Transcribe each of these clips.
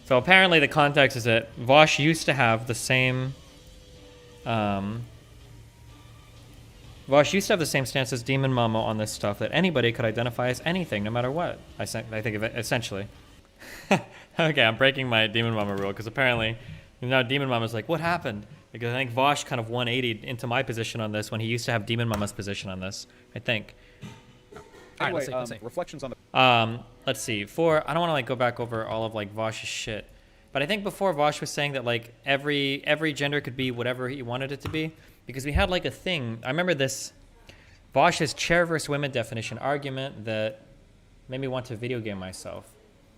So apparently the context is that Vaush used to have the same... Vaush used to have the same stance as Demonmama on this stuff, that anybody could identify as anything, no matter what. I think of it, essentially. Okay, I'm breaking my Demonmama rule, because apparently now Demonmama's like, what happened? Because I think Vaush kind of 180'd into my position on this when he used to have Demonmama's position on this, I think. Anyway, let's see. Reflections on the... Let's see. I don't want to like go back over all of like Vaush's shit, but I think before Vaush was saying that like every gender could be whatever he wanted it to be, because we had like a thing. I remember this Vaush's chair versus women definition argument that made me want to video game myself.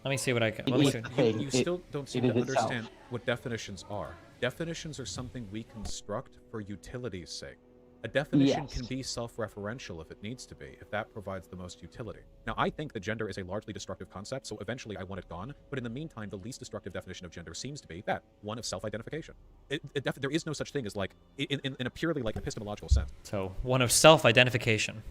Let me see what I can. Let me see. You still don't seem to understand what definitions are. Definitions are something we construct for utility's sake. A definition can be self-referential if it needs to be, if that provides the most utility. Now, I think that gender is a largely destructive concept, so eventually I want it gone, but in the meantime, the least destructive definition of gender seems to be that, one of self-identification. There is no such thing as, like, in a purely, like, epistemological sense. So, one of self-identification.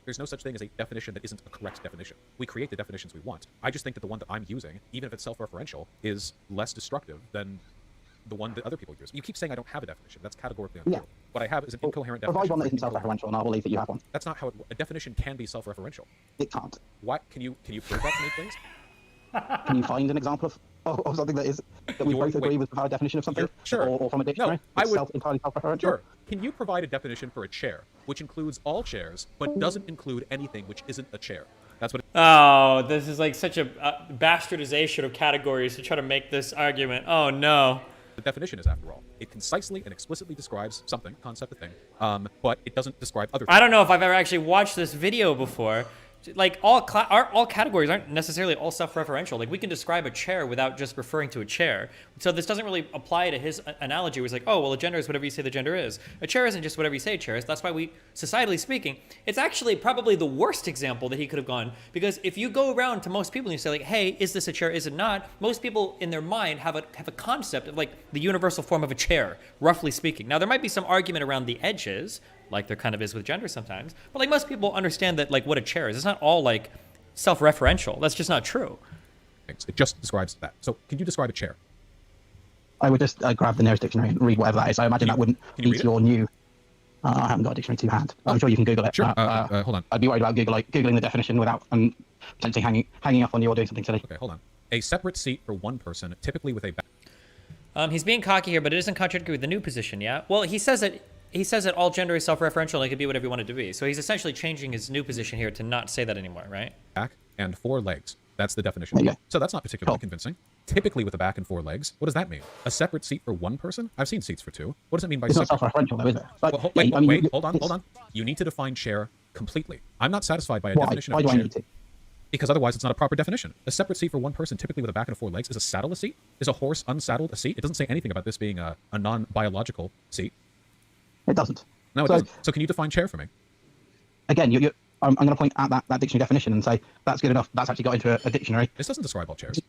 There's no such thing as a definition that isn't a correct definition. We create the definitions we want. I just think that the one that I'm using, even if it's self-referential, is less destructive than the one that other people use. You keep saying I don't have a definition. That's categorically untrue. Yeah. What I have is an incoherent definition. Provide one that isn't self-referential, and I'll believe that you have one. That's not how a definition can be self-referential. It can't. What? Can you prove that to me, please? Can you find an example of something that we both agree with a valid definition of something? Sure. Or from a dictionary? No, I would. Entirely self-referential? Sure. Can you provide a definition for a chair, which includes all chairs, but doesn't include anything which isn't a chair? That's what. Oh, this is like such a bastardization of categories to try to make this argument. Oh no. The definition is, after all, it concisely and explicitly describes something, concept, a thing, but it doesn't describe other things. I don't know if I've ever actually watched this video before. Like, all categories aren't necessarily all self-referential. Like, we can describe a chair without just referring to a chair. So this doesn't really apply to his analogy where it's like, oh, well, a gender is whatever you say the gender is. A chair isn't just whatever you say a chair is. That's why we, societally speaking, it's actually probably the worst example that he could have gone. Because if you go around to most people and you say, like, hey, is this a chair, is it not? Most people in their mind have a concept of, like, the universal form of a chair, roughly speaking. Now, there might be some argument around the edges, like there kind of is with gender sometimes, but like most people understand that like what a chair is. It's not all like self-referential. That's just not true. It just describes that. So can you describe a chair? I would just grab the nearest dictionary and read whatever that is. I imagine that wouldn't beat your new... I haven't got a dictionary to hand. I'm sure you can Google it. Sure. Hold on. I'd be worried about Googling the definition without potentially hanging up on you or doing something silly. Okay, hold on. A separate seat for one person, typically with a back. He's being cocky here, but it doesn't contradict with the new position, yeah? Well, he says that all gender is self-referential and it could be whatever you want it to be. So he's essentially changing his new position here to not say that anymore, right? Back and 4 legs. That's the definition. Yeah. So that's not particularly convincing. Typically with a back and 4 legs. What does that mean? A separate seat for one person? I've seen seats for 2. What does it mean by it's separate? It's not self-referential though, is it? Like, wait, hold on. You need to define chair completely. I'm not satisfied by a definition of a chair. Why do I need to? Because otherwise it's not a proper definition. A separate seat for one person, typically with a back and 4 legs, is a saddle a seat? Is a horse unsaddled a seat? It doesn't say anything about this being a non-biological seat. It doesn't. No, it doesn't. So can you define chair for me? Again, I'm going to point at that dictionary definition and say, that's good enough. That's actually got into a dictionary. This doesn't describe all chairs.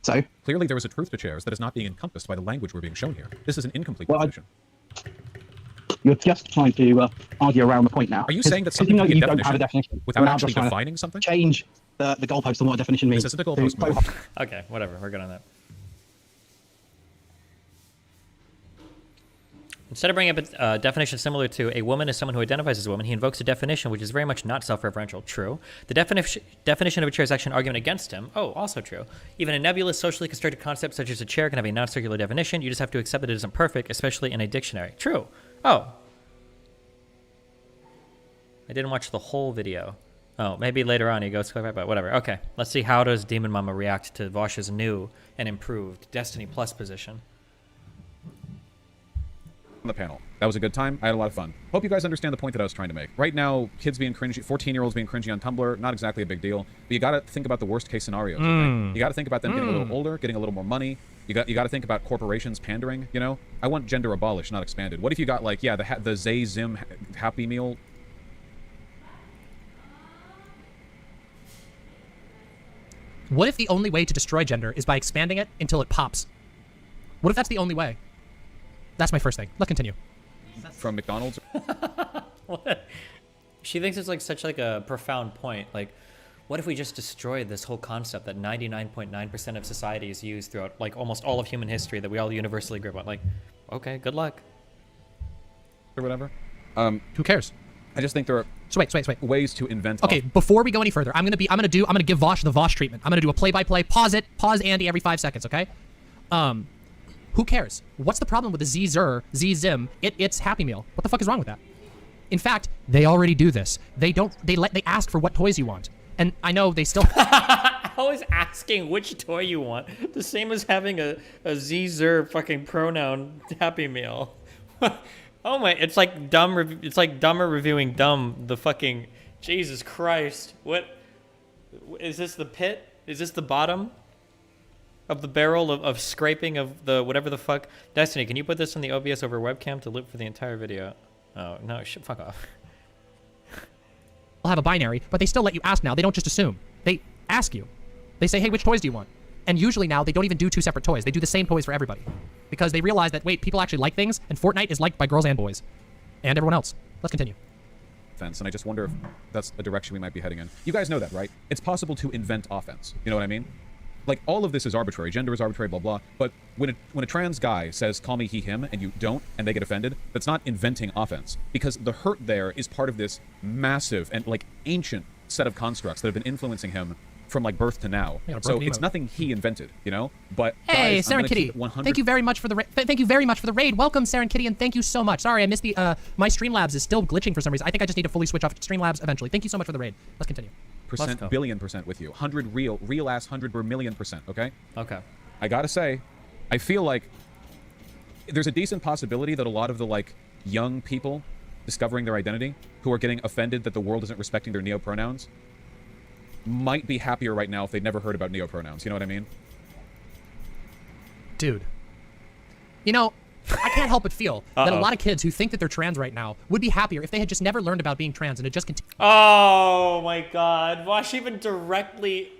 So? Clearly there is a truth to chairs that is not being encompassed by the language we're being shown here. This is an incomplete definition. You're just trying to argue around the point now. Are you saying that something can be a definition without actually defining something? Change the goalpost on what a definition means. This isn't a goalpost. Okay, whatever. We're good on that. Instead of bringing up a definition similar to a woman is someone who identifies as a woman, he invokes a definition which is very much not self-referential. True. The definition of a chair is actually an argument against him. Oh, also true. Even a nebulous, socially constructed concept such as a chair can have a non-circular definition. You just have to accept that it isn't perfect, especially in a dictionary. True. Oh. I didn't watch the whole video. Oh, maybe later on he goes, but whatever. Okay, let's see how does Demonmama react to Vaush's new and improved Destiny Plus position. On the panel. That was a good time. I had a lot of fun. Hope you guys understand the point that I was trying to make. Right now, kids being cringy, 14-year-olds being cringy on Tumblr, not exactly a big deal. But you got to think about the worst case scenarios. You got to think about them getting a little older, getting a little more money. You got to think about corporations pandering. You know, I want gender abolished, not expanded. What if you got like, yeah, the Zay Zim Happy Meal? What if the only way to destroy gender is by expanding it until it pops? What if that's the only way? That's my first thing. Let's continue. From McDonald's? What? She thinks it's like such like a profound point. Like, What if we just destroyed this whole concept that 99.9% of society is used throughout like almost all of human history that we all universally agree about? Like, okay, good luck. Or whatever. Who cares? I just think there are So wait. ways to invent. Okay, before we go any further, I'm gonna give Vaush the Vaush treatment. I'm gonna do a play-by-play. Pause Andy every 5 seconds, okay? Who cares? What's the problem with the Z-Zim? It's Happy Meal. What the fuck is wrong with that? In fact, they already do this. They ask for what toys you want. And I know they still Always asking which toy you want. The same as having a Z-Zer fucking pronoun Happy Meal. Oh my, it's like it's like Dumber reviewing Dumb, the fucking, Jesus Christ. What, is this the pit? Is this the bottom of the barrel of scraping of the whatever the fuck? Destiny, can you put this on the OBS over webcam to loop for the entire video? Oh, no, fuck off. have a binary, but they still let you ask now. They don't just assume. They ask you. They say, hey, which toys do you want? And usually now, they don't even do 2 separate toys. They do the same toys for everybody. Because they realize that, wait, people actually like things, and Fortnite is liked by girls and boys. And everyone else. Let's continue. Offense, and I just wonder if that's a direction we might be heading in. You guys know that, right? It's possible to invent offense. You know what I mean? Like, all of this is arbitrary. Gender is arbitrary, blah, blah. But when a trans guy says, call me he, him, and you don't, and they get offended, that's not inventing offense. Because the hurt there is part of this massive and, like, ancient set of constructs that have been influencing him from, like, birth to now. So it's nothing he invented, you know? But hey, guys, Serenkitty, thank you very much for the thank you very much for the raid. Welcome, Serenkitty, and thank you so much. Sorry, I missed the my Streamlabs is still glitching for some reason. I think I just need to fully switch off Streamlabs eventually. Thank you so much for the raid. Let's continue. Billion% with you. 100 real ass 100 1,000,000%, okay? Okay. I gotta say, I feel like there's a decent possibility that a lot of the, like, young people discovering their identity who are getting offended that the world isn't respecting their neopronouns might be happier right now if they'd never heard about neopronouns. You know what I mean? Dude. You know, I can't help but feel that a lot of kids who think that they're trans right now would be happier if they had just never learned about being trans and had just continued. Oh my God. Vaush even directly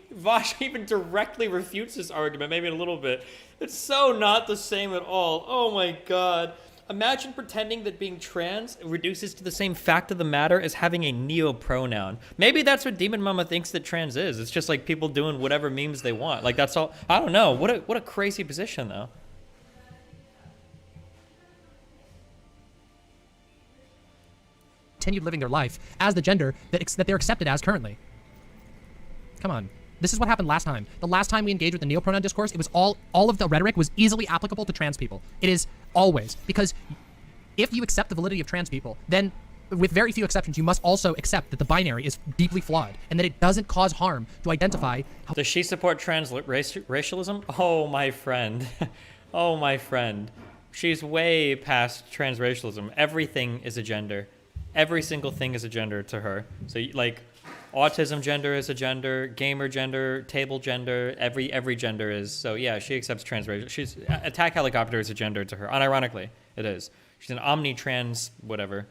refutes this argument, maybe a little bit. It's so not the same at all. Oh my God. Imagine pretending that being trans reduces to the same fact of the matter as having a neopronoun. Maybe that's what Demonmama thinks that trans is. It's just like people doing whatever memes they want. Like, that's all. I don't know. What a crazy position, though. Continued living their life as the gender that they're accepted as currently. Come on. This is what happened last time. The last time we engaged with the neopronoun discourse, it was all of the rhetoric was easily applicable to trans people. It is always. Because if you accept the validity of trans people, then with very few exceptions, you must also accept that the binary is deeply flawed and that it doesn't cause harm to identify. Does she support trans racialism? Oh, my friend. Oh, my friend. She's way past transracialism. Everything is a gender. Every single thing is a gender to her. So, like, autism gender is a gender, gamer gender, table gender, every gender is. So yeah, she accepts transracial. She's attack helicopter is a gender to her. Unironically, it is. She's an omni-trans whatever.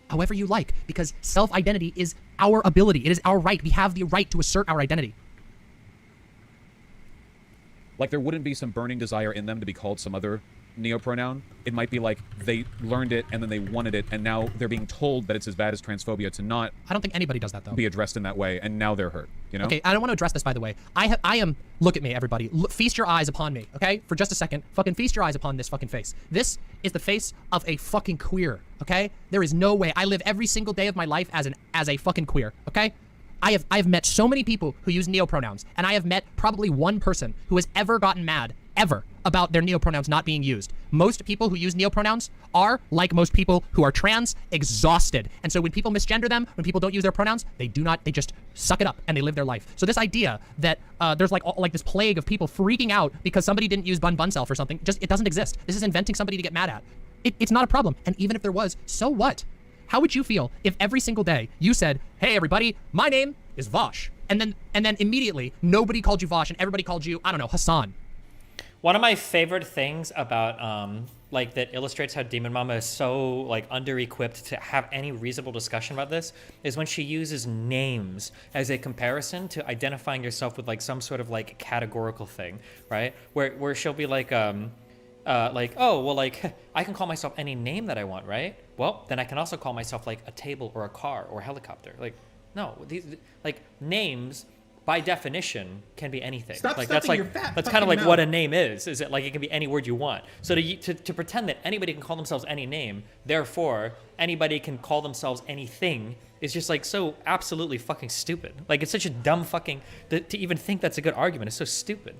However you like, because self-identity is our ability. It is our right. We have the right to assert our identity. Like, there wouldn't be some burning desire in them to be called some other neopronoun. It might be like they learned it and then they wanted it and now they're being told that it's as bad as transphobia to not. I don't think anybody does that, though. Be addressed in that way, and now they're hurt, you know? Okay, I don't want to address this, by the way. I am, look at me, everybody. Feast your eyes upon me, okay? For just a second. Fucking feast your eyes upon this fucking face. This is the face of a fucking queer, okay? There is no way. I live every single day of my life as a fucking queer, okay? I have met so many people who use neopronouns, and I have met probably one person who has ever gotten mad, ever, about their neopronouns not being used. Most people who use neopronouns are, like most people who are trans, exhausted. And so when people misgender them, when people don't use their pronouns, they just suck it up and they live their life. So this idea that there's like this plague of people freaking out because somebody didn't use bun self or something, it doesn't exist. This is inventing somebody to get mad at. It's not a problem. And even if there was, so what? How would you feel if every single day you said, hey, everybody, my name is Vaush. And then immediately nobody called you Vaush and everybody called you, I don't know, Hassan. One of my favorite things about, like, that illustrates how Demonmama is so, like, under-equipped to have any reasonable discussion about this is when she uses names as a comparison to identifying yourself with, like, some sort of, like, categorical thing, right? Where she'll be like, oh, well, like, I can call myself any name that I want, right? Well, then I can also call myself, like, a table or a car or a helicopter. Like, No, these like names by definition can be anything. Stop Like that's stuffing like your fat that's kind of fucking like what a mouth. name is. Is it like it can be any word you want? So to pretend that anybody can call themselves any name, therefore anybody can call themselves anything, is just like so absolutely fucking stupid. Like it's such a dumb fucking to even think that's a good argument. It's so stupid.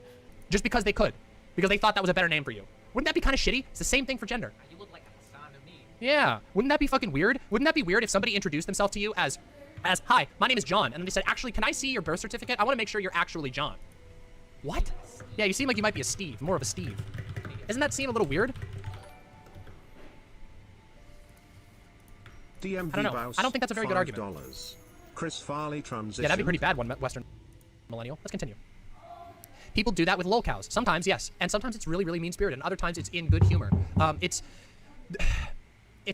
Just because they could. Because they thought that was a better name for you. Wouldn't that be kind of shitty? It's the same thing for gender. You look like a Hassan to me. Yeah. Wouldn't that be fucking weird? Wouldn't that be weird if somebody introduced themselves to you as, hi, my name is John, and then they said, actually, can I see your birth certificate? I want to make sure you're actually John. What? Yeah, you seem like you might be a Steve, more of a Steve. Doesn't that seem a little weird? DMV I don't know. Vaush, I don't think that's a very good argument. $5. Chris Farley transition. Yeah, that'd be pretty bad, one Western millennial. Let's continue. People do that with lolcows. Sometimes, yes. And sometimes it's really, really mean-spirited. And other times it's in good humor. It's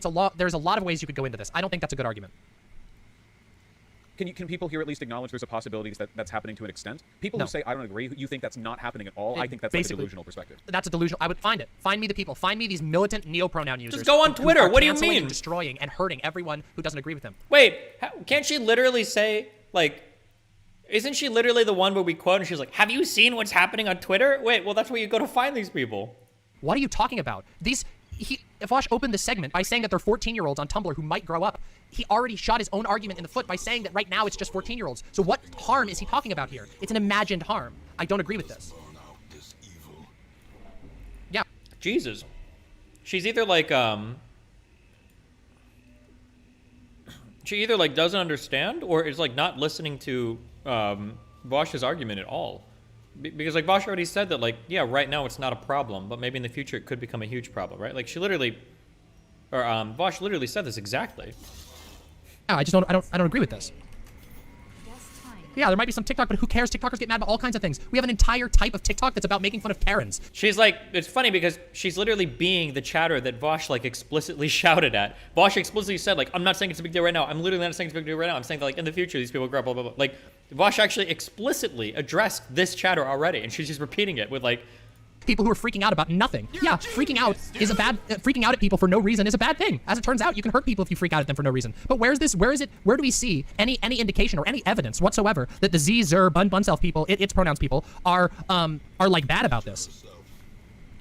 a lot. There's a lot of ways you could go into this. I don't think that's a good argument. Can people here at least acknowledge there's a possibility that that's happening to an extent? People No. who say, I don't agree, you think that's not happening at all, I think that's like a Basically, delusional perspective. That's a delusional. I would find it. Find me the people. Find me these militant neo-pronoun users. go on who Twitter. are What do you canceling mean? And destroying and hurting everyone who doesn't agree with them. Wait, can't she literally say, like, isn't she literally the one where we quote and she's like, have you seen what's happening on Twitter? Wait, well, that's where you go to find these people. What are you talking about? Vaush opened this segment by saying that they're 14-year-olds on Tumblr who might grow up. He already shot his own argument in the foot by saying that right now it's just 14-year-olds. So what harm is he talking about here? It's an imagined harm. I don't agree with this. Yeah. Jesus. She's either like, she either like doesn't understand or is like not listening to Vaush's argument at all. Because like Vaush already said that like, yeah, right now it's not a problem, but maybe in the future it could become a huge problem, right? Like she literally, or Vaush literally said this exactly. Yeah, I don't agree with this. Yeah, there might be some TikTok, but who cares? TikTokers get mad about all kinds of things. We have an entire type of TikTok that's about making fun of Karens. She's like, it's funny because she's literally being the chatter that Vaush like explicitly shouted at. Vaush explicitly said like, I'm not saying it's a big deal right now. I'm literally not saying it's a big deal right now. I'm saying that like in the future these people grow up, blah, blah, blah. Like Vaush actually explicitly addressed this chatter already, and she's just repeating it with like, People who are freaking out about nothing. Yeah, freaking out is a bad. Freaking out at people for no reason is a bad thing. As it turns out, you can hurt people if you freak out at them for no reason. But where is this? Where is it? Where do we see any indication or any evidence whatsoever that the Z, Zer, Bun, Self people, its pronouns people are like bad about this?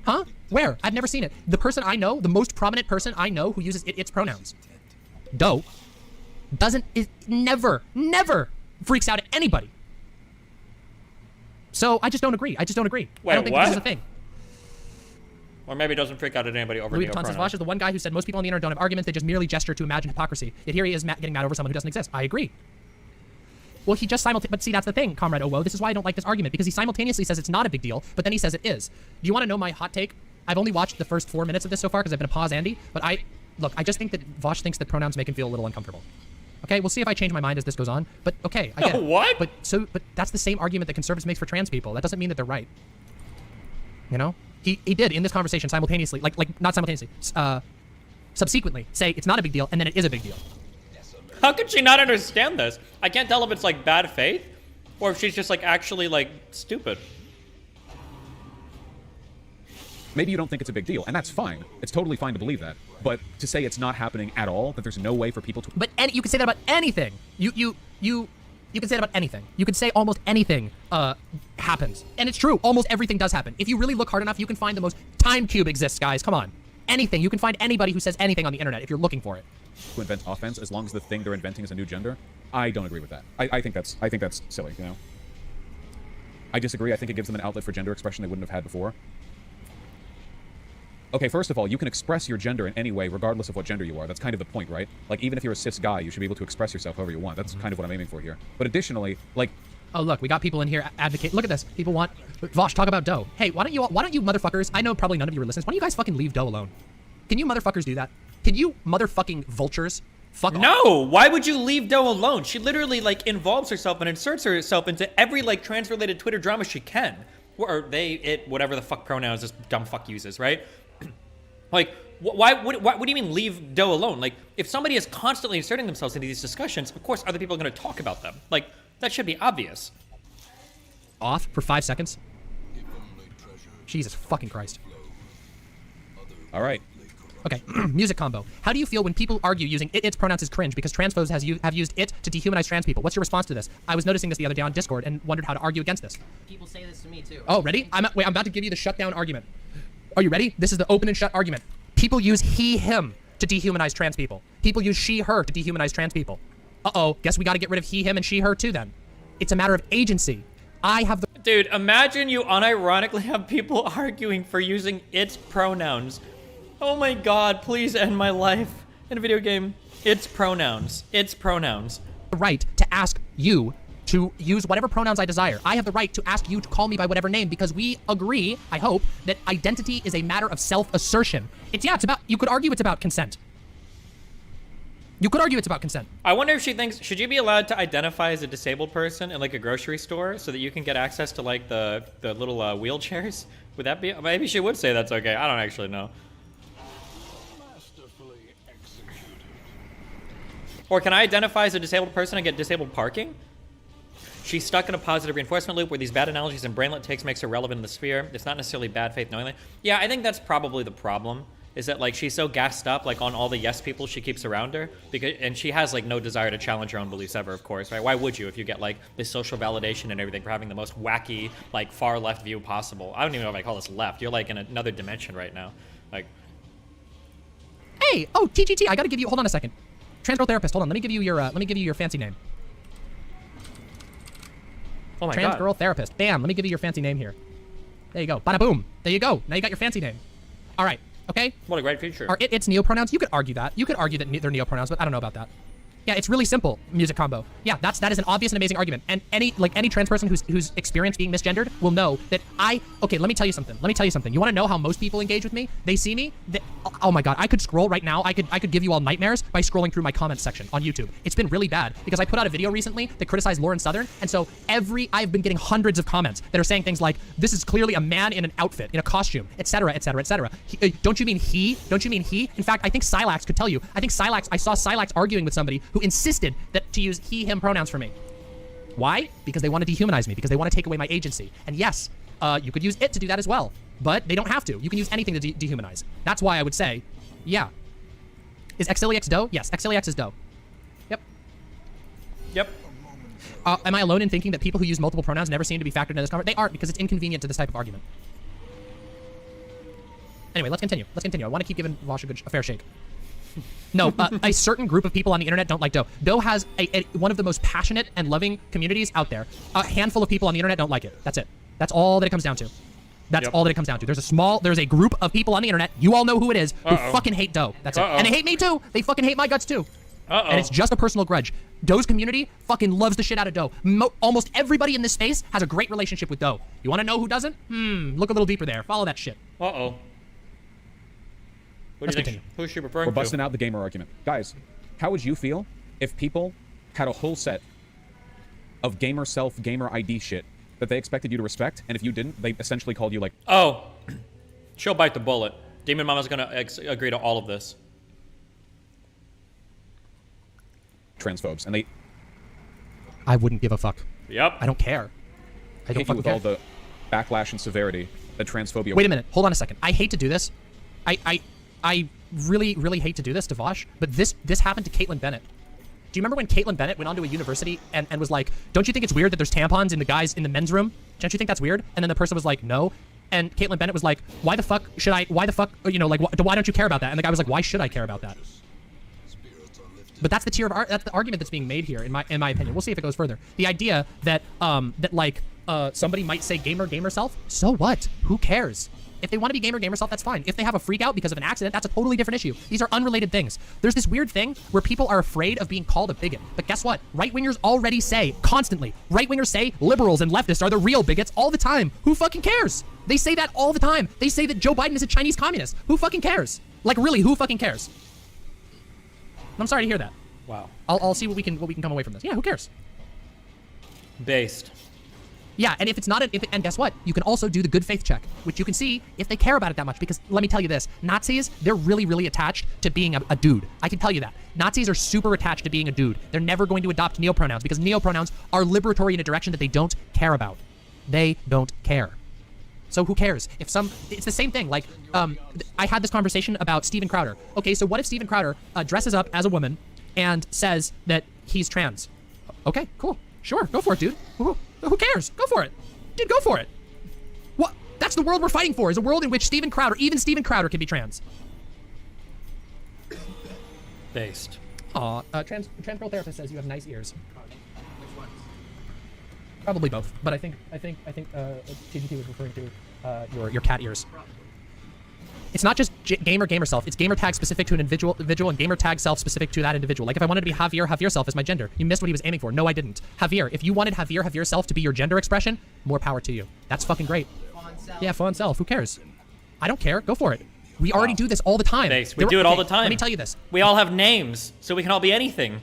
Huh? Where? I've never seen it. The person I know, the most prominent person I know who uses its pronouns, Doe, never freaks out at anybody. So I just don't agree. I don't think what? this is a thing. Or maybe it doesn't freak out at anybody over Louis Vuitton says, neopronouns. Vaush is the one guy who said most people on the internet don't have arguments, they just merely gesture to imagine hypocrisy. Yet here he is getting mad over someone who doesn't exist. I agree. Well, he just but see, that's the thing, Comrade Owo. This is why I don't like this argument, because he simultaneously says it's not a big deal, but then he says it is. Do you want to know my hot take? I've only watched the first 4 minutes of this so far because I've been a pause Andy, but I just think that Vaush thinks that pronouns make him feel a little uncomfortable. Okay, we'll see if I change my mind as this goes on, but okay, I get it. What? But that's the same argument that conservatives make for trans people. That doesn't mean that they're right. You know? He did in this conversation simultaneously, like not simultaneously, subsequently say it's not a big deal, and then it is a big deal. How could she not understand this? I can't tell if it's like bad faith or if she's just like actually like stupid. Maybe you don't think it's a big deal, and that's fine. It's totally fine to believe that. But to say it's not happening at all, that there's no way for people to... But you can say that about anything. You can say that about anything. You can say almost anything happens. And it's true. Almost everything does happen. If you really look hard enough, you can find the most... Time Cube exists, guys. Come on. Anything. You can find anybody who says anything on the internet if you're looking for it. to invent offense as long as the thing they're inventing is a new gender. I don't agree with that. I think that's silly, you know? I disagree. I think it gives them an outlet for gender expression they wouldn't have had before. Okay, first of all, you can express your gender in any way, regardless of what gender you are. That's kind of the point, right? Like, even if you're a cis guy, you should be able to express yourself however you want. That's kind of what I'm aiming for here. But additionally, like... Oh, look, we got people in here advocate. Look at this. People want... Vaush, talk about Doe. Hey, why don't you motherfuckers... I know probably none of you are listeners. Why don't you guys fucking leave Doe alone? Can you motherfuckers do that? Can you motherfucking vultures fuck off? No! Why would you leave Doe alone? She literally, like, involves herself and inserts herself into every, like, trans-related Twitter drama she can. Or they, it, whatever the fuck pronouns this dumb fuck uses, right? Like, what do you mean leave Doe alone? Like, if somebody is constantly inserting themselves into these discussions, of course other people are going to talk about them. Like, that should be obvious. Off for 5 seconds? Jesus fucking Christ. All right. Okay, music combo. How do you feel when people argue using its pronouns is cringe because transphobes have used it to dehumanize trans people? What's your response to this? I was noticing this the other day on Discord and wondered how to argue against this. People say this to me too. Oh, ready? I'm about to give you the shutdown argument. Are you ready? This is the open and shut argument. People use he, him to dehumanize trans people. People use she, her to dehumanize trans people. Uh-oh, guess we got to get rid of he, him, and she, her too then. It's a matter of agency. I have the... Dude, imagine you unironically have people arguing for using its pronouns. Oh my god, please end my life in a video game. Its pronouns. Its pronouns. right to ask you to use whatever pronouns I desire. I have the right to ask you to call me by whatever name because we agree, I hope, that identity is a matter of self-assertion. It's about, you could argue it's about consent. You could argue it's about consent. I wonder if she thinks, should you be allowed to identify as a disabled person in like a grocery store so that you can get access to like the little wheelchairs? Would that be, maybe she would say that's okay. I don't actually know. Or can I identify as a disabled person and get disabled parking? She's stuck in a positive reinforcement loop where these bad analogies and brainlet takes makes her relevant in the sphere. It's not necessarily bad faith knowingly. Yeah, I think that's probably the problem. Is that like she's so gassed up like on all the yes people she keeps around her, and she has like no desire to challenge her own beliefs ever, of course, right? Why would you if you get like this social validation and everything for having the most wacky like far left view possible? I don't even know if I call this left. You're like in another dimension right now, like. Hey, oh TGT, I gotta give you. Hold on a second. Trans girl therapist. Hold on. Let me give you your fancy name. Oh my Trans god. girl therapist. Bam. Let me give you your fancy name here. There you go. Bada boom. There you go. Now you got your fancy name. All right. Okay. What a great feature. Are it's neopronouns? You could argue that. You could argue that they're neopronouns, but I don't know about that. Yeah, it's really simple. Music combo. Yeah, that is an obvious and amazing argument. And any trans person who's experienced being misgendered will know that okay, let me tell you something. You want to know how most people engage with me? They see me. Oh my god, I could scroll right now. I could give you all nightmares by scrolling through my comments section on YouTube. It's been really bad because I put out a video recently that criticized Lauren Southern, and so I've been getting hundreds of comments that are saying things like, "This is clearly a man in an outfit, in a costume, etc., etc., etc." Don't you mean he? Don't you mean he? In fact, I think Silax could tell you. I saw Silax arguing with somebody who insisted that to use he, him pronouns for me. Why? Because they want to dehumanize me, because they want to take away my agency. And yes, you could use it to do that as well, but they don't have to. You can use anything to dehumanize. That's why I would say, yeah. Is Xiliax dough? Yes, Xiliax is dough. Yep. Yep. Am I alone in thinking that people who use multiple pronouns never seem to be factored into this conversation? They aren't, because it's inconvenient to this type of argument. Anyway, let's continue. I want to keep giving Vaush a fair shake. No, a certain group of people on the internet don't like Doe. Doe has one of the most passionate and loving communities out there. A handful of people on the internet don't like it. That's it. That's all that it comes down to. That's all that it comes down to. There's a group of people on the internet, you all know who it is, who fucking hate Doe. That's it. And they hate me too. They fucking hate my guts too. And it's just a personal grudge. Doe's community fucking loves the shit out of Doe. Almost everybody in this space has a great relationship with Doe. You want to know who doesn't? Look a little deeper there. Follow that shit. What do you think? Who's she referring We're to? busting out the gamer argument. Guys, how would you feel if people had a whole set of gamer self, gamer ID shit that they expected you to respect, and if you didn't, they essentially called you like... Oh, she'll bite the bullet. Demonmama's gonna agree to all of this. Transphobes, and they... I wouldn't give a fuck. Yep. I don't care. I don't hate you with all the backlash and severity that transphobia... Wait a minute. Hold on a second. I hate to do this. I really, really hate to do this to Vaush, but this happened to Caitlin Bennett. Do you remember when Caitlin Bennett went onto a university and was like, don't you think it's weird that there's tampons in the men's room? Don't you think that's weird? And then the person was like, no. And Caitlin Bennett was like, why the fuck, why don't you care about that? And the guy was like, why should I care about that? But that's the argument that's being made here, in my opinion. We'll see if it goes further. The idea that somebody might say gamer self, so what? Who cares? If they want to be gamer self, that's fine. If they have a freak out because of an accident, that's a totally different issue. These are unrelated things. There's this weird thing where people are afraid of being called a bigot. But guess what? Right-wingers already say, constantly, right-wingers say liberals and leftists are the real bigots all the time. Who fucking cares? They say that all the time. They say that Joe Biden is a Chinese communist. Who fucking cares? Like, really, who fucking cares? I'm sorry to hear that. Wow. I'll see what we can come away from this. Yeah, who cares? Based. Yeah, and if it's not, and guess what? You can also do the good faith check, which you can see if they care about it that much. Because let me tell you this, Nazis, they're really, really attached to being a dude. I can tell you that. Nazis are super attached to being a dude. They're never going to adopt neopronouns because neopronouns are liberatory in a direction that they don't care about. They don't care. So who cares? It's the same thing. Like, I had this conversation about Steven Crowder. Okay, so what if Steven Crowder dresses up as a woman and says that he's trans? Okay, cool. Sure, go for it, dude. Who cares? Go for it. Dude, go for it. What? That's the world we're fighting for, is a world in which Steven Crowder, even Steven Crowder, can be trans. Based. Aw, trans girl therapist says you have nice ears. Probably both, but I think TGT was referring to your cat ears. It's not just gamer self. It's gamer tag specific to an individual, and gamer tag self specific to that individual. Like if I wanted to be Javier self is my gender. You missed what he was aiming for. No, I didn't. Javier, if you wanted Javier self to be your gender expression, more power to you. That's fucking great. Yeah, fawn self. Who cares? I don't care. Go for it. We already do this all the time. Thanks. We do it all the time. Let me tell you this. We all have names, so we can all be anything.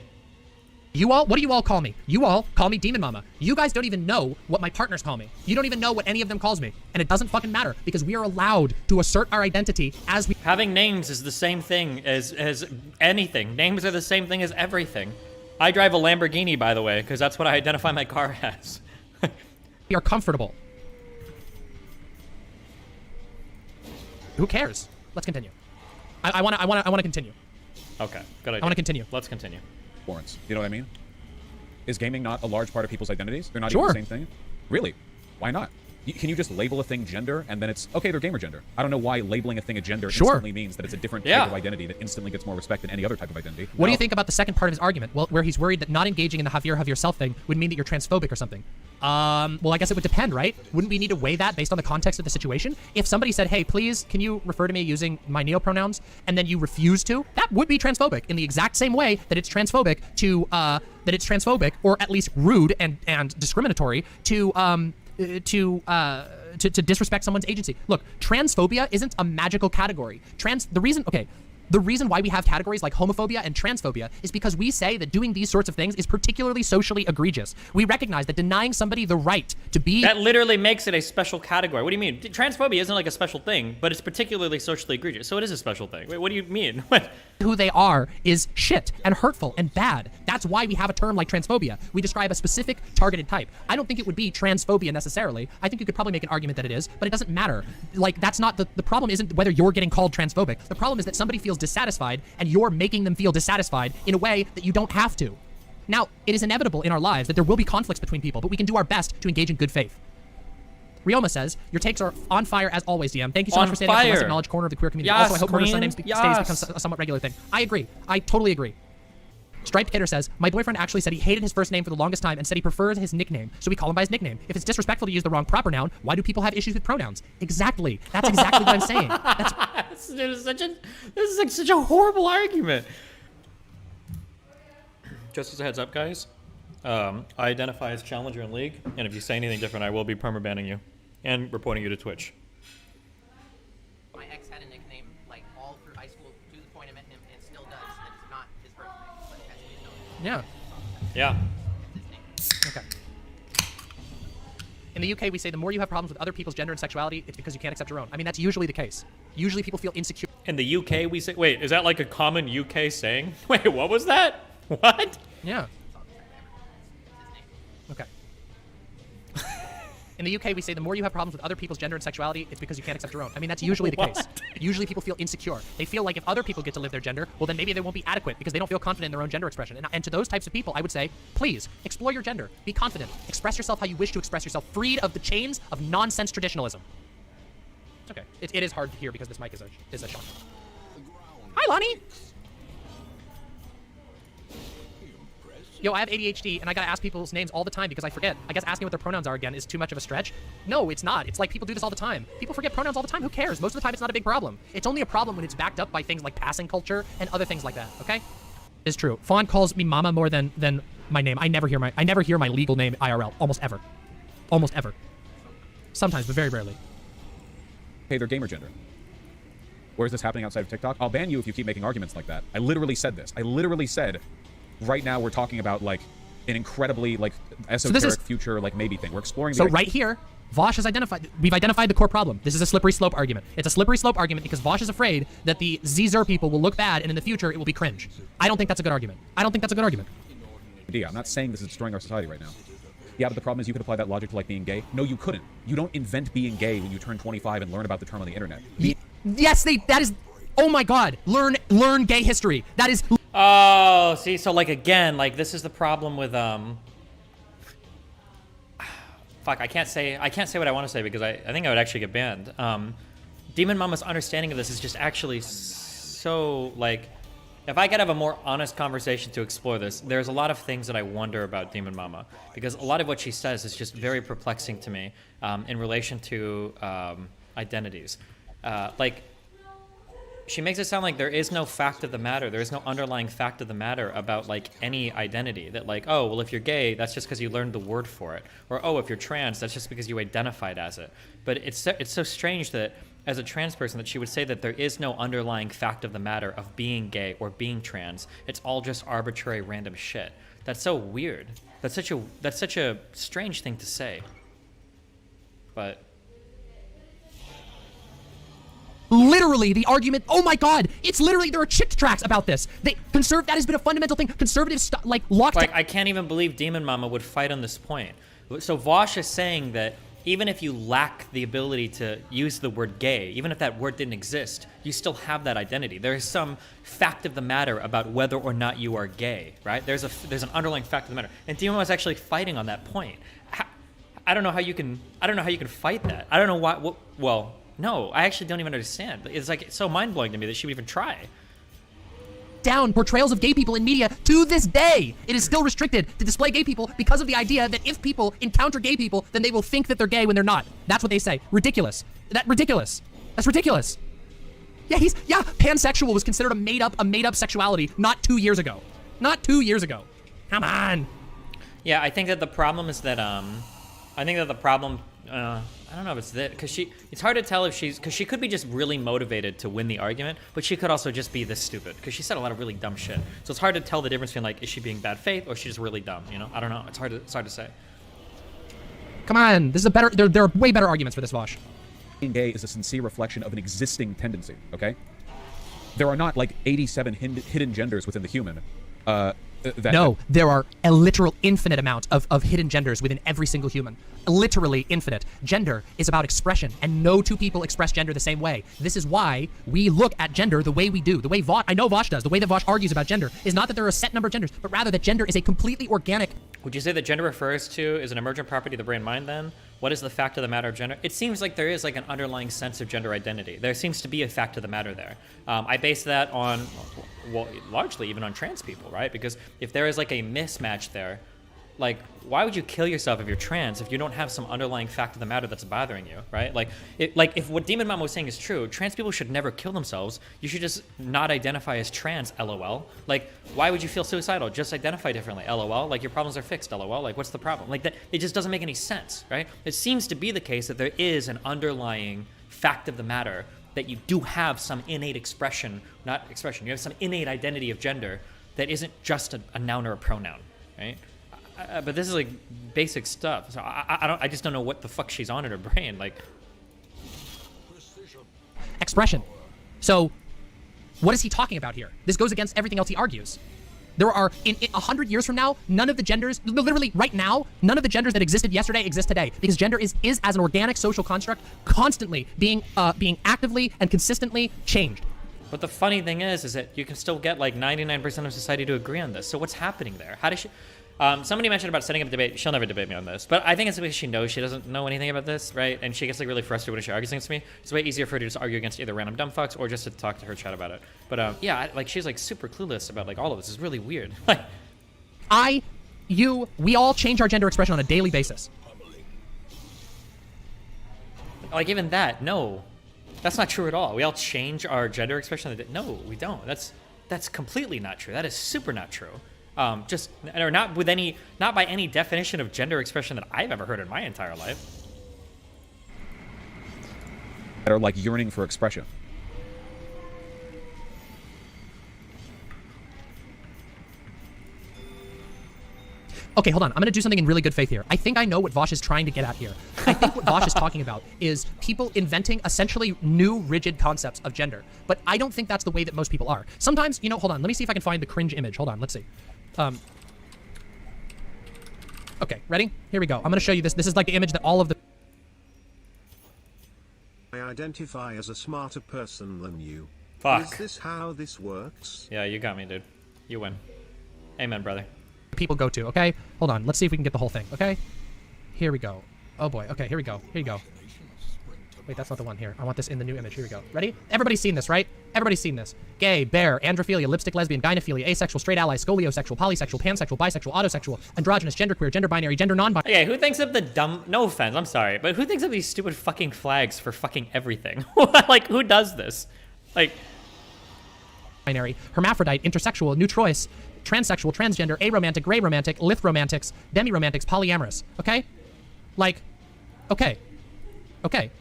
What do you all call me? You all call me Demonmama. You guys don't even know what my partners call me. You don't even know what any of them calls me. And it doesn't fucking matter because we are allowed to assert our identity as we... Having names is the same thing as anything. Names are the same thing as everything. I drive a Lamborghini, by the way, because that's what I identify my car as. We are comfortable. Who cares? Let's continue. I want to continue. Okay, good idea. I want to continue. Let's continue. Lawrence, you know what I mean? Is gaming not a large part of people's identities? They're not Sure. even the same thing? Really? Why not? Can you just label a thing gender and then it's, okay, they're gamer gender? I don't know why labeling a thing a gender Sure. instantly means that it's a different type of identity that instantly gets more respect than any other type of identity. What do you think about the second part of his argument? Well, where he's worried that not engaging in the Javier self thing would mean that you're transphobic or something. Well, I guess it would depend, right? Wouldn't we need to weigh that based on the context of the situation? If somebody said, hey, please, can you refer to me using my neo-pronouns, and then you refuse to, that would be transphobic in the exact same way that it's transphobic to, or at least rude and discriminatory to disrespect someone's agency. Look, transphobia isn't a magical category. The reason why we have categories like homophobia and transphobia is because we say that doing these sorts of things is particularly socially egregious. We recognize that denying somebody the right to be... That literally makes it a special category. What do you mean? Transphobia isn't like a special thing, but it's particularly socially egregious, so it is a special thing. Wait, what do you mean? Who they are is shit and hurtful and bad. That's why we have a term like transphobia. We describe a specific targeted type. I don't think it would be transphobia necessarily. I think you could probably make an argument that it is, but it doesn't matter. Like, that's not the problem isn't whether you're getting called transphobic. The problem is that somebody feels dissatisfied and you're making them feel dissatisfied in a way that you don't have to. Now, it is inevitable in our lives that there will be conflicts between people, but we can do our best to engage in good faith. Rioma says, your takes are on fire as always, DM. Thank you so much for standing up for the less acknowledged corner of the queer community. Yes, also, I hope murder queen. surnames becomes a somewhat regular thing. I agree. I totally agree. Striped Hitter says, my boyfriend actually said he hated his first name for the longest time and said he prefers his nickname, so we call him by his nickname. If it's disrespectful to use the wrong proper noun, why do people have issues with pronouns? Exactly. That's exactly what I'm saying. This is like such a horrible argument. Just as a heads up, guys, I identify as challenger in League, and if you say anything different, I will be permabanning you and reporting you to Twitch. My ex had a nickname like all through high school to the point I met him and still does. And it's not his birth name, but it has his own. Yeah. Yeah. Okay. In the UK, we say the more you have problems with other people's gender and sexuality, it's because you can't accept your own. I mean, that's usually the case. Usually people feel insecure. In the UK, we say, wait, is that like a common UK saying? Wait, what was that? What? Yeah. Okay. In the UK, we say the more you have problems with other people's gender and sexuality, it's because you can't accept your own. I mean, that's usually the case. Usually people feel insecure. They feel like if other people get to live their gender, well, then maybe they won't be adequate because they don't feel confident in their own gender expression. And to those types of people, I would say, please, explore your gender. Be confident. Express yourself how you wish to express yourself, freed of the chains of nonsense traditionalism. It's okay. It is hard to hear because this mic is a shock. Hi, Lonnie! Yo, I have ADHD, and I gotta ask people's names all the time because I forget. I guess asking what their pronouns are again is too much of a stretch. No, it's not. It's like people do this all the time. People forget pronouns all the time. Who cares? Most of the time, it's not a big problem. It's only a problem when it's backed up by things like passing culture and other things like that, okay? It's true. Fawn calls me mama more than my name. I never hear my legal name IRL. Almost ever. Almost ever. Sometimes, but very rarely. Hey, they're gamer gender. Where is this happening outside of TikTok? I'll ban you if you keep making arguments like that. I literally said this. I literally said, right now we're talking about like an incredibly like esoteric future like maybe thing. We're exploring. So right here, Vaush has identified. We've identified the core problem. This is a slippery slope argument. It's a slippery slope argument because Vaush is afraid that the Zer people will look bad and in the future it will be cringe. I don't think that's a good argument. I don't think that's a good argument. I'm not saying this is destroying our society right now. Yeah, but the problem is you could apply that logic to like being gay. No, you couldn't. You don't invent being gay when you turn 25 and learn about the term on the internet. Yes, that is, oh my God, learn gay history. That is. Oh, see, so like again, like this is the problem with fuck, I can't say what I want to say because I think I would actually get banned. Demonmama's understanding of this is just actually so like, if I could have a more honest conversation to explore this, there's a lot of things that I wonder about Demonmama because a lot of what she says is just very perplexing to me in relation to identities. Like, she makes it sound like there is no fact of the matter. There is no underlying fact of the matter about like any identity. That like, oh, well, if you're gay, that's just because you learned the word for it. Or, oh, if you're trans, that's just because you identified as it. But it's so strange that as a trans person that she would say that there is no underlying fact of the matter of being gay or being trans. It's all just arbitrary random shit. That's so weird. That's such a strange thing to say. But Literally, the argument, oh my God, it's literally, there are chick tracks about this. That has been a fundamental thing. Conservatives, like, locked like, I can't even believe Demonmama would fight on this point. So Vaush is saying that even if you lack the ability to use the word gay, even if that word didn't exist, you still have that identity. There is some fact of the matter about whether or not you are gay, right? There's an underlying fact of the matter. And Demonmama is actually fighting on that point. I don't know how you can fight that. I don't know why, well, no, I actually don't even understand. It's like it's so mind-blowing to me that she would even try. Down portrayals of gay people in media to this day. It is still restricted to display gay people because of the idea that if people encounter gay people, then they will think that they're gay when they're not. That's what they say. Ridiculous. Ridiculous. That's ridiculous. Yeah, pansexual was considered a made up sexuality not 2 years ago. Not 2 years ago. Come on. Yeah, I think that the problem is that I don't know if it's that, because it's hard to tell if because she could be just really motivated to win the argument, but she could also just be this stupid, because she said a lot of really dumb shit. So it's hard to tell the difference between, like, is she being bad faith, or is she just really dumb, you know? I don't know. It's hard to say. Come on, this is there are way better arguments for this, Vaush. Being gay is a sincere reflection of an existing tendency, okay? There are not, like, 87 hidden genders within the human. No, there are a literal infinite amount of hidden genders within every single human. Literally infinite. Gender is about expression, and no two people express gender the same way. This is why we look at gender the way we do. The way I know Vaush does. The way that Vaush argues about gender is not that there are a set number of genders, but rather that gender is a completely organic. Would you say that gender refers to is an emergent property of the brain mind then? What is the fact of the matter of gender? It seems like there is like an underlying sense of gender identity. There seems to be a fact of the matter there. I base that on, well, largely even on trans people, right? Because if there is like a mismatch there, like, why would you kill yourself if you're trans if you don't have some underlying fact of the matter that's bothering you, right? Like if what Demonmama was saying is true, trans people should never kill themselves. You should just not identify as trans, LOL. Like, why would you feel suicidal? Just identify differently, LOL. Like, your problems are fixed, LOL. Like, what's the problem? Like, that, it just doesn't make any sense, right? It seems to be the case that there is an underlying fact of the matter that you do have some innate you have some innate identity of gender that isn't just a noun or a pronoun, right? But this is like basic stuff, so I just don't know what the fuck she's on in her brain. Like, expression. So, what is he talking about here? This goes against everything else he argues. There are, in 100 years from now, none of the genders, literally right now, none of the genders that existed yesterday exist today, because gender is as an organic social construct, constantly being actively and consistently changed. But the funny thing is that you can still get like 99% of society to agree on this. So what's happening there? How does she? Somebody mentioned about setting up a debate. She'll never debate me on this, but I think it's because she knows she doesn't know anything about this, right? And she gets like really frustrated when she argues against me. It's way easier for her to just argue against either random dumb fucks or just to talk to her chat about it. But yeah, like she's like super clueless about like all of this. It's really weird. Like, we all change our gender expression on a daily basis. Like even that, no, that's not true at all. We all change our gender expression. No, we don't. That's completely not true. That is super not true. Not by any definition of gender expression that I've ever heard in my entire life. That are like yearning for expression. Okay, hold on. I'm going to do something in really good faith here. I think I know what Vaush is trying to get at here. I think what Vaush is talking about is people inventing essentially new rigid concepts of gender. But I don't think that's the way that most people are. Sometimes, hold on. Let me see if I can find the cringe image. Hold on. Let's see. Okay, ready? Here we go. I'm gonna show you this. This is like the image that all of the... I identify as a smarter person than you. Fuck. Is this how this works? Yeah, you got me, dude. You win. Amen, brother. people go to, okay? Hold on, let's see if we can get the whole thing, okay? Here we go. Oh boy, okay, here we go. Here you go. Wait, that's not the one here. I want this in the new image. Here we go. Ready? Everybody's seen this, right? Everybody's seen this. Gay, bear, androphilia, lipstick, lesbian, gynophilia, asexual, straight ally, scoliosexual, polysexual, pansexual, bisexual, autosexual, androgynous, genderqueer, gender binary, gender non-binary. Okay, who thinks of the dumb... No offense, I'm sorry, but who thinks of these stupid fucking flags for fucking everything? Like, who does this? Like... Binary, hermaphrodite, intersexual, neutrois, transsexual, transgender, aromantic, gray romantic, lith romantics, demi-romantics, polyamorous. Okay? Like, okay. Okay.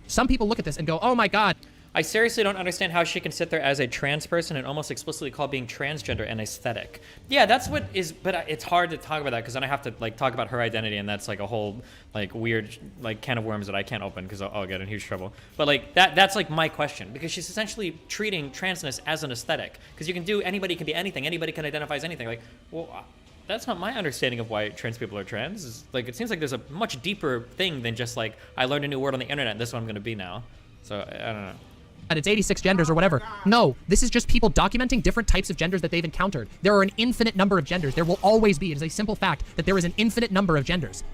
Some people look at this and go, oh my god. I seriously don't understand how she can sit there as a trans person and almost explicitly call being transgender an aesthetic. Yeah, that's what is, but it's hard to talk about that because then I have to like talk about her identity, and that's like a whole like weird like can of worms that I can't open because I'll get in huge trouble. But like that's like my question, because she's essentially treating transness as an aesthetic, because you can do, anybody can be anything, anybody can identify as anything. Like, well, that's not my understanding of why trans people are trans. It's like, it seems like there's a much deeper thing than just like, I learned a new word on the internet and this is what I'm going to be now. So I don't know. And it's 86 genders or whatever. No, this is just people documenting different types of genders that they've encountered. There are an infinite number of genders. There will always be. It is a simple fact that there is an infinite number of genders.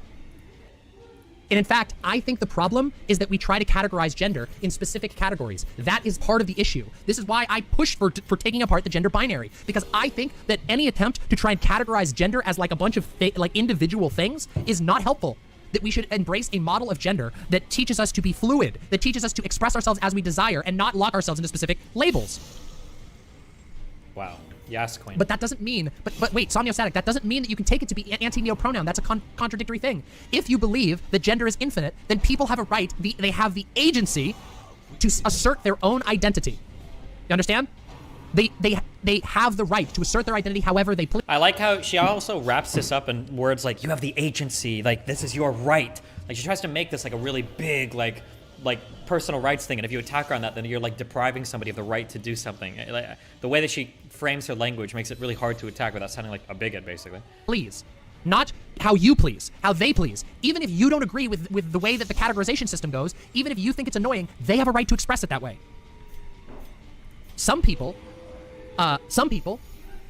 And in fact, I think the problem is that we try to categorize gender in specific categories. That is part of the issue. This is why I push for taking apart the gender binary, because I think that any attempt to try and categorize gender as like a bunch of like individual things is not helpful. That we should embrace a model of gender that teaches us to be fluid, that teaches us to express ourselves as we desire and not lock ourselves into specific labels. Wow. Yes, Queen. But that doesn't mean, but wait, Somniostatic, that doesn't mean that you can take it to be anti-neo-pronoun. That's a contradictory thing. If you believe that gender is infinite, then people have a right, they have the agency to assert their own identity. You understand? They have the right to assert their identity however they please. I like how she also wraps this up in words like, you have the agency, like, this is your right. Like, she tries to make this like a really big, like personal rights thing, and if you attack her on that, then you're like depriving somebody of the right to do something. Like, the way that she frames her language makes it really hard to attack without sounding like a bigot, basically. Please. Not how you please, how they please. Even if you don't agree with the way that the categorization system goes, even if you think it's annoying, they have a right to express it that way. Some people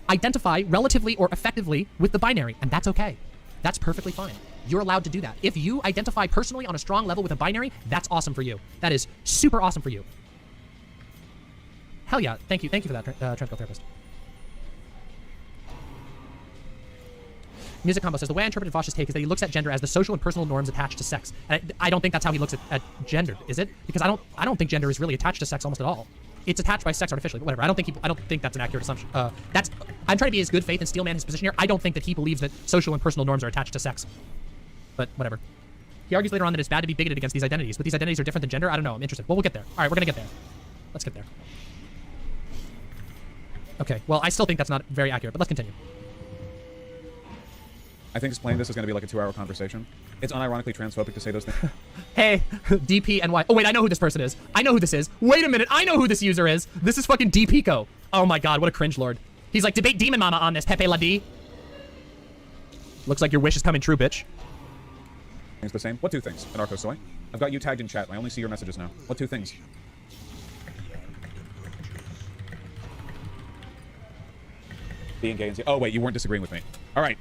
identify relatively or effectively with the binary, and that's okay. That's perfectly fine. You're allowed to do that. If you identify personally on a strong level with a binary, that's awesome for you. That is super awesome for you. Hell yeah. Thank you for that, Transco Therapist. Music Combo says, the way I interpreted Vaush's take is that he looks at gender as the social and personal norms attached to sex. And I don't think that's how he looks at gender, is it? Because I don't think gender is really attached to sex almost at all. It's attached by sex artificially, but whatever. I don't think that's an accurate assumption. I'm trying to be as good faith and steelman his position here. I don't think that he believes that social and personal norms are attached to sex. But whatever. He argues later on that it's bad to be bigoted against these identities, but these identities are different than gender. I don't know. I'm interested. Well, we'll get there. All right, we're gonna get there. Let's get there. Okay. Well, I still think that's not very accurate, but let's continue. I think explaining this is going to be like a 2-hour conversation. It's unironically transphobic to say those things. Hey, DPNY. Oh, wait, I know who this person is. I know who this is. Wait a minute, I know who this user is. This is fucking DPico. Oh my god, what a cringe lord. He's like, debate Demonmama on this, Pepe La D. Looks like your wish is coming true, bitch. Things the same. What 2 things? Anarcho Soy. I've got you tagged in chat. I only see your messages now. What 2 things? Being gay and see. Oh wait, you weren't disagreeing with me. All right.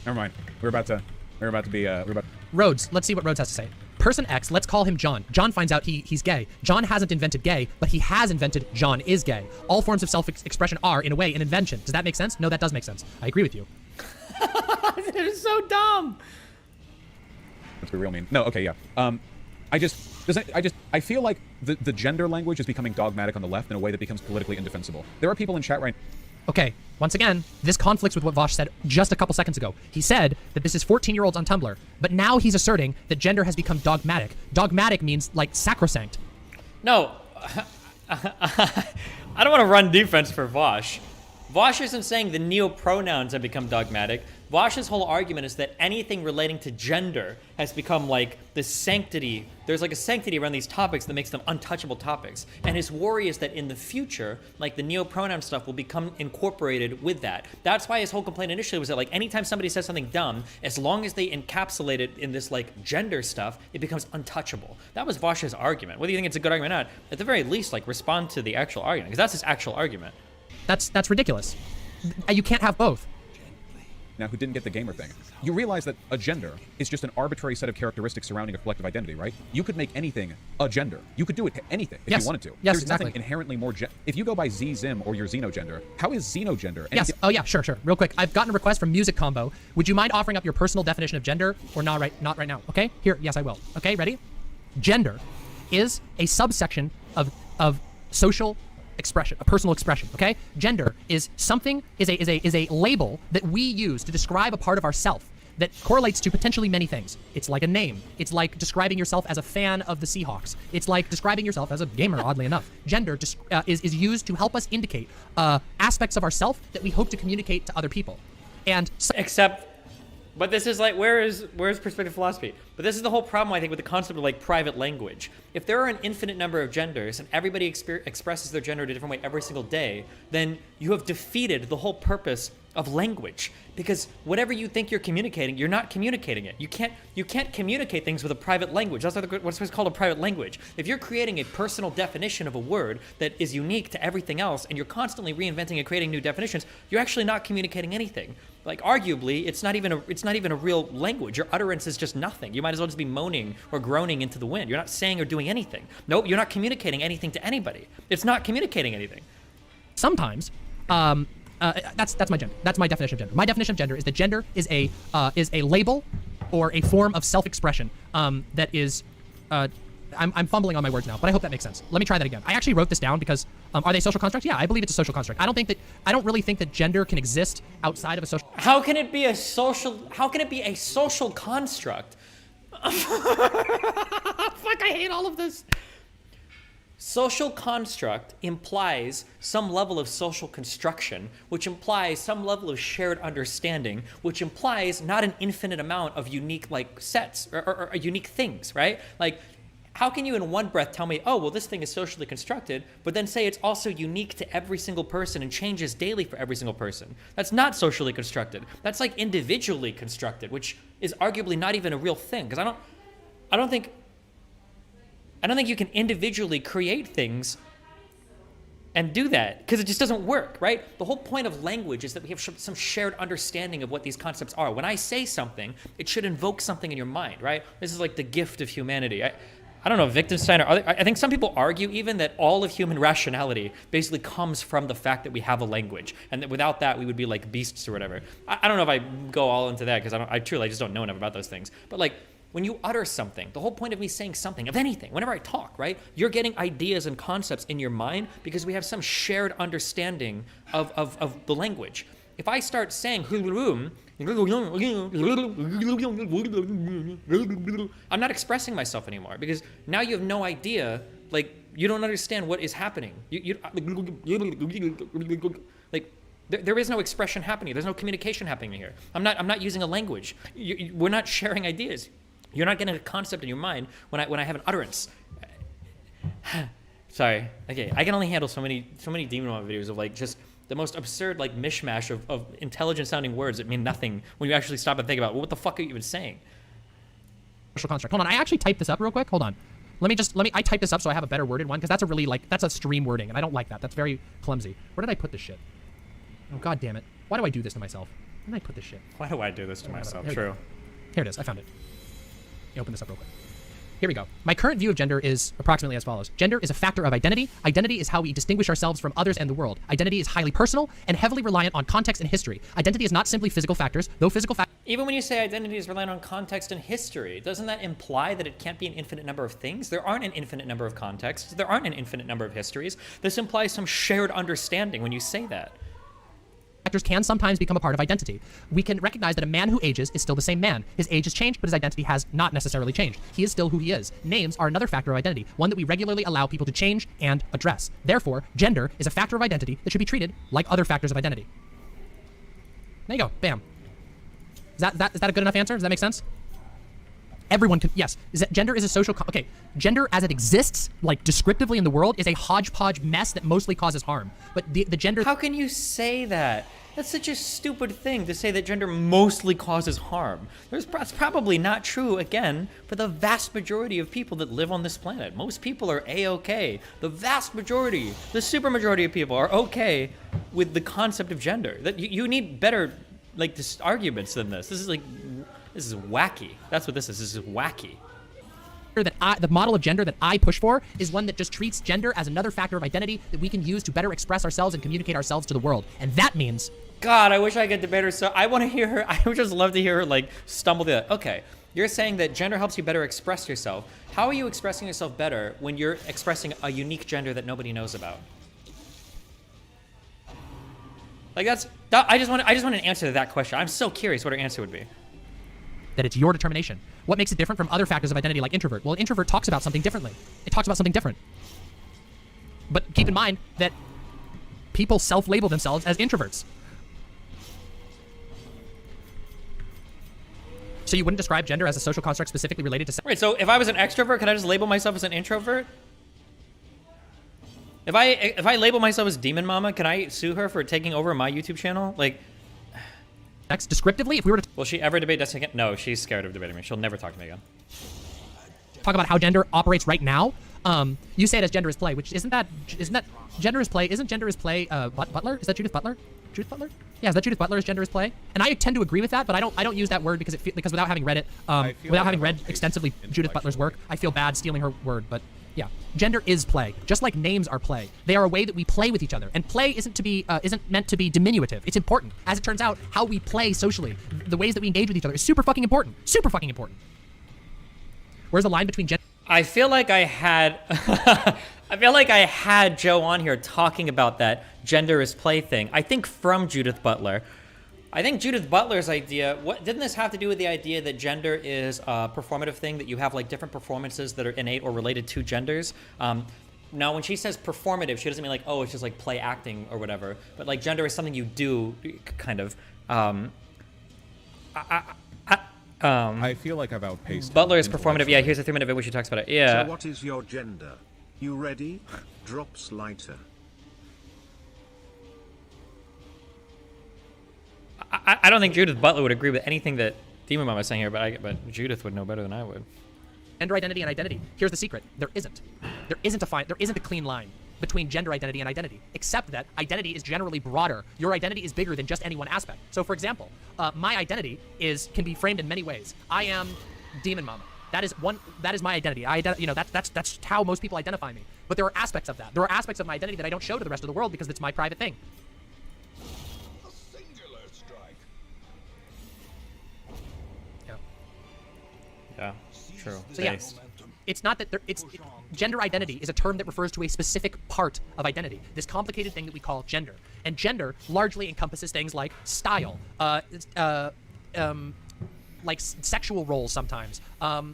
Never mind. We're about to be. Rhodes. Let's see what Rhodes has to say. Person X, let's call him John. John finds out he's gay. John hasn't invented gay, but he has invented John is gay. All forms of self-expression are, in a way, an invention. Does that make sense? No, that does make sense. I agree with you. It is so dumb. Let's be real mean. No, okay, yeah. I feel like the gender language is becoming dogmatic on the left in a way that becomes politically indefensible. There are people in chat right now. Okay, once again, this conflicts with what Vaush said just a couple seconds ago. He said that this is 14-year-olds on Tumblr, but now he's asserting that gender has become dogmatic. Dogmatic means, like, sacrosanct. No. I don't want to run defense for Vaush. Vaush isn't saying the neo-pronouns have become dogmatic. Vaush's whole argument is that anything relating to gender has become like this sanctity. There's like a sanctity around these topics that makes them untouchable topics. And his worry is that in the future, like the neo-pronoun stuff will become incorporated with that. That's why his whole complaint initially was that like anytime somebody says something dumb, as long as they encapsulate it in this like gender stuff, it becomes untouchable. That was Vaush's argument. Whether you think it's a good argument or not, at the very least, like respond to the actual argument, because that's his actual argument. That's ridiculous. You can't have both. Now, who didn't get the gamer thing. You realize that a gender is just an arbitrary set of characteristics surrounding a collective identity, right? You could make anything a gender. You could do it to anything if you wanted to. Yes, There's exactly. nothing inherently more if you go by ZZim or your xenogender, how is xenogender? Yes. Oh yeah, sure. Real quick, I've gotten a request from Music Combo. Would you mind offering up your personal definition of gender, or not right now? Okay, here. Yes, I will. Okay, ready? Gender is a subsection of social expression, a personal expression. Okay, gender is something is a label that we use to describe a part of ourself that correlates to potentially many things. It's like a name. It's like describing yourself as a fan of the Seahawks. It's like describing yourself as a gamer, oddly enough. Gender is used to help us indicate aspects of ourself that we hope to communicate to other people. And But this is like, where's perspective philosophy? But this is the whole problem, I think, with the concept of like private language. If there are an infinite number of genders and everybody expresses their gender in a different way every single day, then you have defeated the whole purpose of language. Because whatever you think you're communicating, you're not communicating it. You can't communicate things with a private language. That's what's called a private language. If you're creating a personal definition of a word that is unique to everything else, and you're constantly reinventing and creating new definitions, you're actually not communicating anything. Like arguably, it's not even a real language. Your utterance is just nothing. You might as well just be moaning or groaning into the wind. You're not saying or doing anything. Nope, you're not communicating anything to anybody. It's not communicating anything. Sometimes, that's my gender. That's my definition of gender. My definition of gender is that gender is a label or a form of self-expression that is. I'm fumbling on my words now, but I hope that makes sense. Let me try that again. I actually wrote this down because are they social constructs? Yeah, I believe it's a social construct. I don't really think that gender can exist outside of a social. How can it be a social construct? Fuck, I hate all of this. Social construct implies some level of social construction, which implies some level of shared understanding, which implies not an infinite amount of unique like sets or unique things, right? Like, how can you in one breath tell me, oh, well, this thing is socially constructed, but then say it's also unique to every single person and changes daily for every single person? That's not socially constructed. That's like individually constructed, which is arguably not even a real thing. Because I don't think you can individually create things and do that, because it just doesn't work, right? The whole point of language is that we have some shared understanding of what these concepts are. When I say something, it should invoke something in your mind, right? This is like the gift of humanity. I don't know, Wittgenstein or other, I think some people argue even that all of human rationality basically comes from the fact that we have a language, and that without that we would be like beasts or whatever. I don't know if I go all into that, because I truly just don't know enough about those things. But like, when you utter something, the whole point of me saying something, of anything, whenever I talk, right, you're getting ideas and concepts in your mind because we have some shared understanding of the language. If I start saying I'm not expressing myself anymore, because now you have no idea, like, you don't understand what is happening. Like, there is no expression happening. There's no communication happening here. I'm not using a language. We're not sharing ideas. You're not getting a concept in your mind when I have an utterance. Sorry. Okay, I can only handle so many Demonmama videos of like just the most absurd like mishmash of intelligent sounding words that mean nothing when you actually stop and think about, well, what the fuck are you even saying? Social construct. Hold on, I actually typed this up real quick. Hold on. I typed this up so I have a better worded one, because that's a really that's a stream wording, and I don't like that. That's very clumsy. Where did I put this shit? Oh, god damn it. Why do I do this to myself? Where did I put this shit? Why do I do this to myself? True. Here it is. I found it. Let me open this up real quick. Here we go. My current view of gender is approximately as follows. Gender is a factor of identity. Identity is how we distinguish ourselves from others and the world. Identity is highly personal and heavily reliant on context and history. Identity is not simply physical factors, though physical factors... Even when you say identity is reliant on context and history, doesn't that imply that it can't be an infinite number of things? There aren't an infinite number of contexts. There aren't an infinite number of histories. This implies some shared understanding when you say that. Factors can sometimes become a part of identity. We can recognize that a man who ages is still the same man. His age has changed, but his identity has not necessarily changed. He is still who he is. Names are another factor of identity, one that we regularly allow people to change and address. Therefore, gender is a factor of identity that should be treated like other factors of identity. There you go. Bam. Is that a good enough answer? Does that make sense? Everyone can, yes. Gender is a social, okay. Gender as it exists, like descriptively in the world, is a hodgepodge mess that mostly causes harm. But the gender. How can you say that? That's such a stupid thing to say that gender mostly causes harm. It's probably not true, again, for the vast majority of people that live on this planet. Most people are A-okay. The vast majority, the super majority of people are okay with the concept of gender. That you need better, like, arguments than this. This is wacky. That's what this is. This is wacky. The model of gender that I push for is one that just treats gender as another factor of identity that we can use to better express ourselves and communicate ourselves to the world. And that means... God, I wish I could debate her. So I want to hear her. I would just love to hear her, like, stumble through that. Okay, you're saying that gender helps you better express yourself. How are you expressing yourself better when you're expressing a unique gender that nobody knows about? Like, I just want an answer to that question. I'm so curious what her answer would be. That it's your determination. What makes it different from other factors of identity like introvert? Well, introvert talks about something differently. It talks about something different. But keep in mind that people self-label themselves as introverts. So you wouldn't describe gender as a social construct specifically related to sex? Right, so if I was an extrovert, could I just label myself as an introvert? If I label myself as Demonmama, can I sue her for taking over my YouTube channel? Like... Descriptively, if we were to... Will she ever debate Destiny again? No, she's scared of debating me. She'll never talk to me again. Talk about how gender operates right now. You say it as gender is play, which isn't that gender is play? Isn't gender is play Butler? Is that Judith Butler? Judith Butler? Yeah, is that Judith Butler as gender is play? And I tend to agree with that, but I don't use that word because without having read it, without having read extensively Judith Butler's work, I feel bad stealing her word. But yeah, gender is play, just like names are play. They are a way that we play with each other, and play isn't meant to be diminutive. It's important. As it turns out, how we play socially, the ways that we engage with each other, is super fucking important. Super fucking important. Where's the line between gender? I feel like I had Joe on here talking about that gender is play thing. I think from Judith Butler. I think Judith Butler's idea, didn't this have to do with the idea that gender is a performative thing, that you have like different performances that are innate or related to genders? Now, when she says performative, she doesn't mean like, oh, it's just like play acting or whatever, but like gender is something you do, kind of. I feel like I've outpaced Butler is performative. Yeah, here's a 3-minute video where she talks about it. Yeah. So what is your gender? You ready? Drops lighter. I don't think Judith Butler would agree with anything that Demonmama is saying here, but Judith would know better than I would. Gender identity and identity. Here's the secret. There isn't a clean line between gender identity and identity, except that identity is generally broader. Your identity is bigger than just any one aspect. So for example, my identity can be framed in many ways. I am Demonmama. That is my identity. That's how most people identify me. But there are aspects of that. There are aspects of my identity that I don't show to the rest of the world because it's my private thing. Yeah, true. So yeah, it's not that gender identity is a term that refers to a specific part of identity, this complicated thing that we call gender. And gender largely encompasses things like style, like sexual roles sometimes.